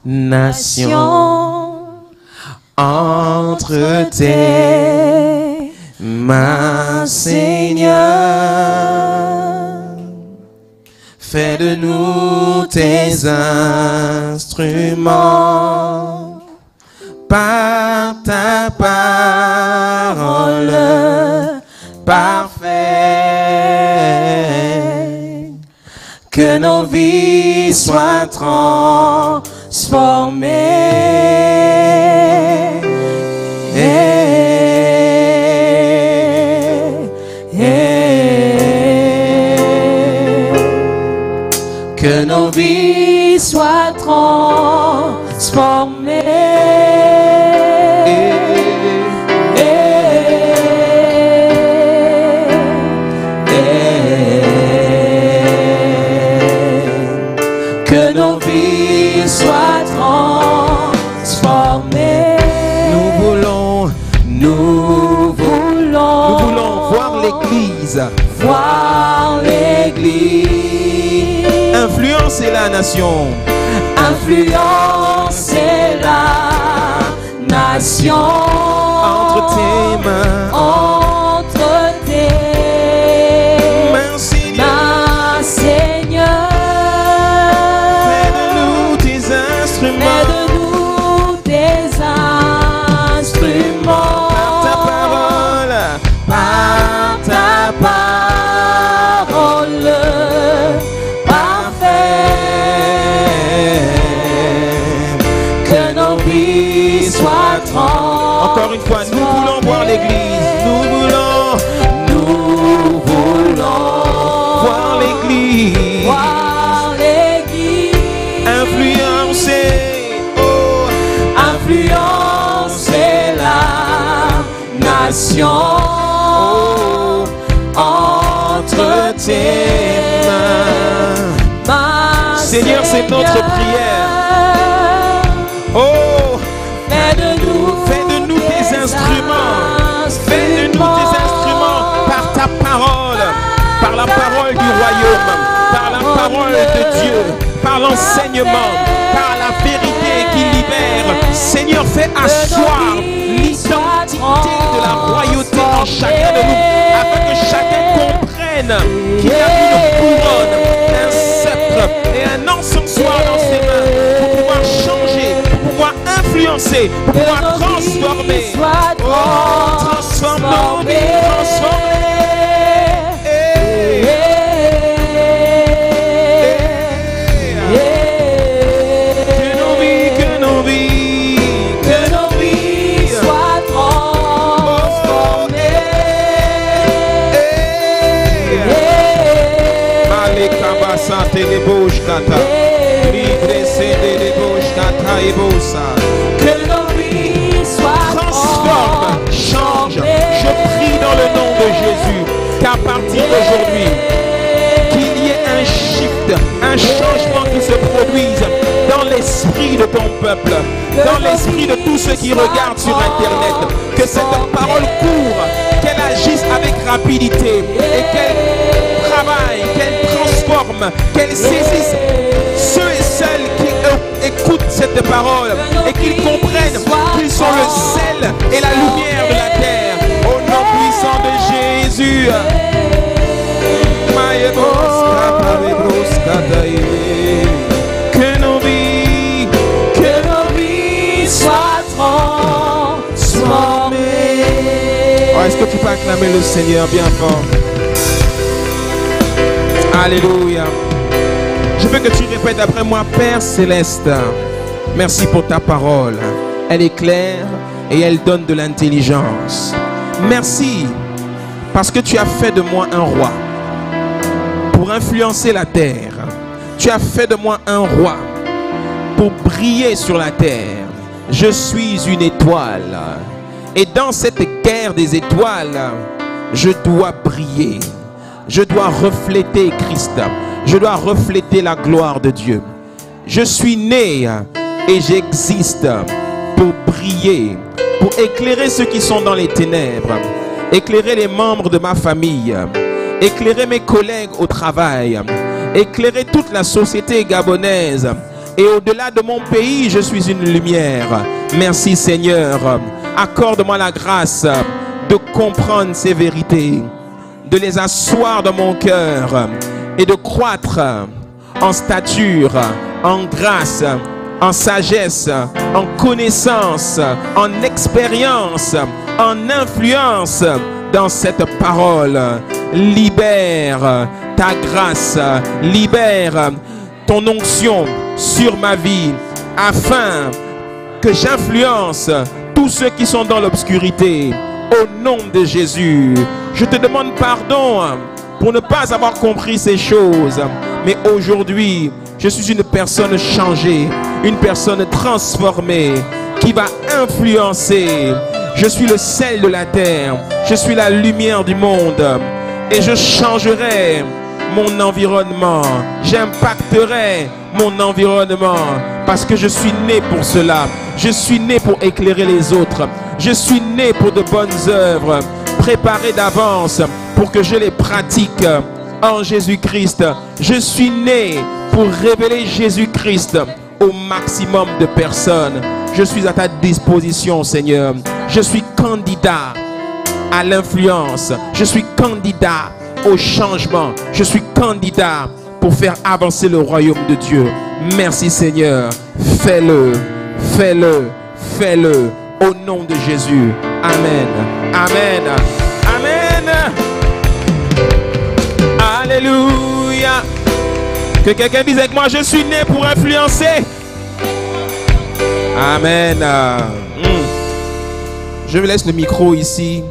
Nation entre tes mains, Seigneur. Fais de nous tes instruments par ta parole parfaite. Que nos vies soient transformées. Que nos vies soient transformées. Que nos vies soient transformées. Nous voulons voir l'Église. Voir l'Église. Influencer la nation. Influencer la nation. Entre tes mains. Entre tes mains, Seigneur. Fais de nous tes instruments. Fais de nous tes instruments. Par ta parole. Par ta parole. Encore une fois, nous voulons voir l'Église. Nous voulons voir l'Église. Influencer, influencer la nation. Entre tes mains, Seigneur, c'est notre prière. Oh, fais de nous tes instruments. Fais de nous tes instruments par ta parole, par la parole du royaume, par la parole de Dieu, par l'enseignement, par la vérité qui libère. Seigneur, fais asseoir l'identité de la royauté en chacun de nous, afin que chacun comprenne qu'il a une couronne, un sceptre et un encensoir dans ses mains pour pouvoir changer, pour pouvoir influencer, pour pouvoir transformer. Oh, transforme nos vies, transforme. Que nos vies soient transformées. Malekabasa telebouche kata. Que nos vies soient transforme, change. Je prie dans le nom de Jésus qu'à partir d'aujourd'hui, qu'il y ait un shift, un changement qui se produise dans l'esprit de ton peuple, dans l'esprit de tous ceux qui regardent sur Internet. Que cette parole court, qu'elle agisse avec rapidité et qu'elle travaille, qu'elle transforme, qu'elle saisisse ceux et celles qui écoutent cette parole et qu'ils comprennent qu'ils sont le sel et la lumière de la terre. Au nom puissant de Jésus. Que nos vies soient transformées. Oh, est-ce que tu peux acclamer le Seigneur bien fort? Alléluia. Je veux que tu répètes après moi: Père Céleste, merci pour ta parole. Elle est claire et elle donne de l'intelligence. Merci parce que tu as fait de moi un roi pour influencer la terre. Tu as fait de moi un roi pour briller sur la terre. Je suis une étoile. Et dans cette guerre des étoiles, je dois briller. Je dois refléter Christ. Je dois refléter la gloire de Dieu. Je suis né et j'existe pour briller, pour éclairer ceux qui sont dans les ténèbres, éclairer les membres de ma famille, éclairer mes collègues au travail, éclairer toute la société gabonaise. Et au-delà de mon pays, je suis une lumière. Merci Seigneur. Accorde-moi la grâce de comprendre ces vérités, de les asseoir dans mon cœur et de croître en stature, en grâce, en sagesse, en connaissance, en expérience, en influence dans cette parole. Libère ta grâce, libère ton onction sur ma vie afin que j'influence tous ceux qui sont dans l'obscurité. Au nom de Jésus, je te demande pardon pour ne pas avoir compris ces choses. Mais aujourd'hui, je suis une personne changée, une personne transformée qui va influencer. Je suis le sel de la terre, je suis la lumière du monde et je changerai mon environnement. J'impacterai mon environnement parce que je suis né pour cela. Je suis né pour éclairer les autres. Je suis né pour de bonnes œuvres préparées d'avance pour que je les pratique en Jésus-Christ. Je suis né pour révéler Jésus-Christ au maximum de personnes. Je suis à ta disposition, Seigneur. Je suis candidat à l'influence. Je suis candidat au changement. Je suis candidat pour faire avancer le royaume de Dieu. Merci Seigneur. Fais-le, fais-le, fais-le. Au nom de Jésus. Amen. Amen. Amen. Alléluia. Que quelqu'un dise avec moi: je suis né pour influencer. Amen. Je vous laisse le micro ici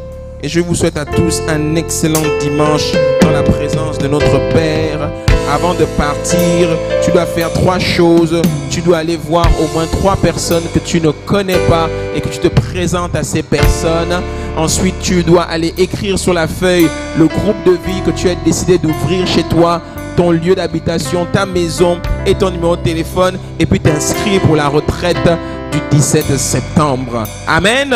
et je vous souhaite à tous un excellent dimanche dans la présence de notre Père. Avant de partir, tu dois faire 3 choses. Tu dois aller voir au moins 3 personnes que tu ne connais pas et que tu te présentes à ces personnes. Ensuite, tu dois aller écrire sur la feuille le groupe de vie que tu as décidé d'ouvrir chez toi, ton lieu d'habitation, ta maison et ton numéro de téléphone. Et puis t'inscrire pour la retraite du 17 septembre. Amen.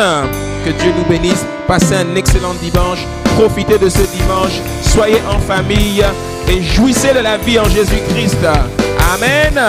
Que Dieu nous bénisse. Passez un excellent dimanche. Profitez de ce dimanche. Soyez en famille et jouissez de la vie en Jésus-Christ. Amen.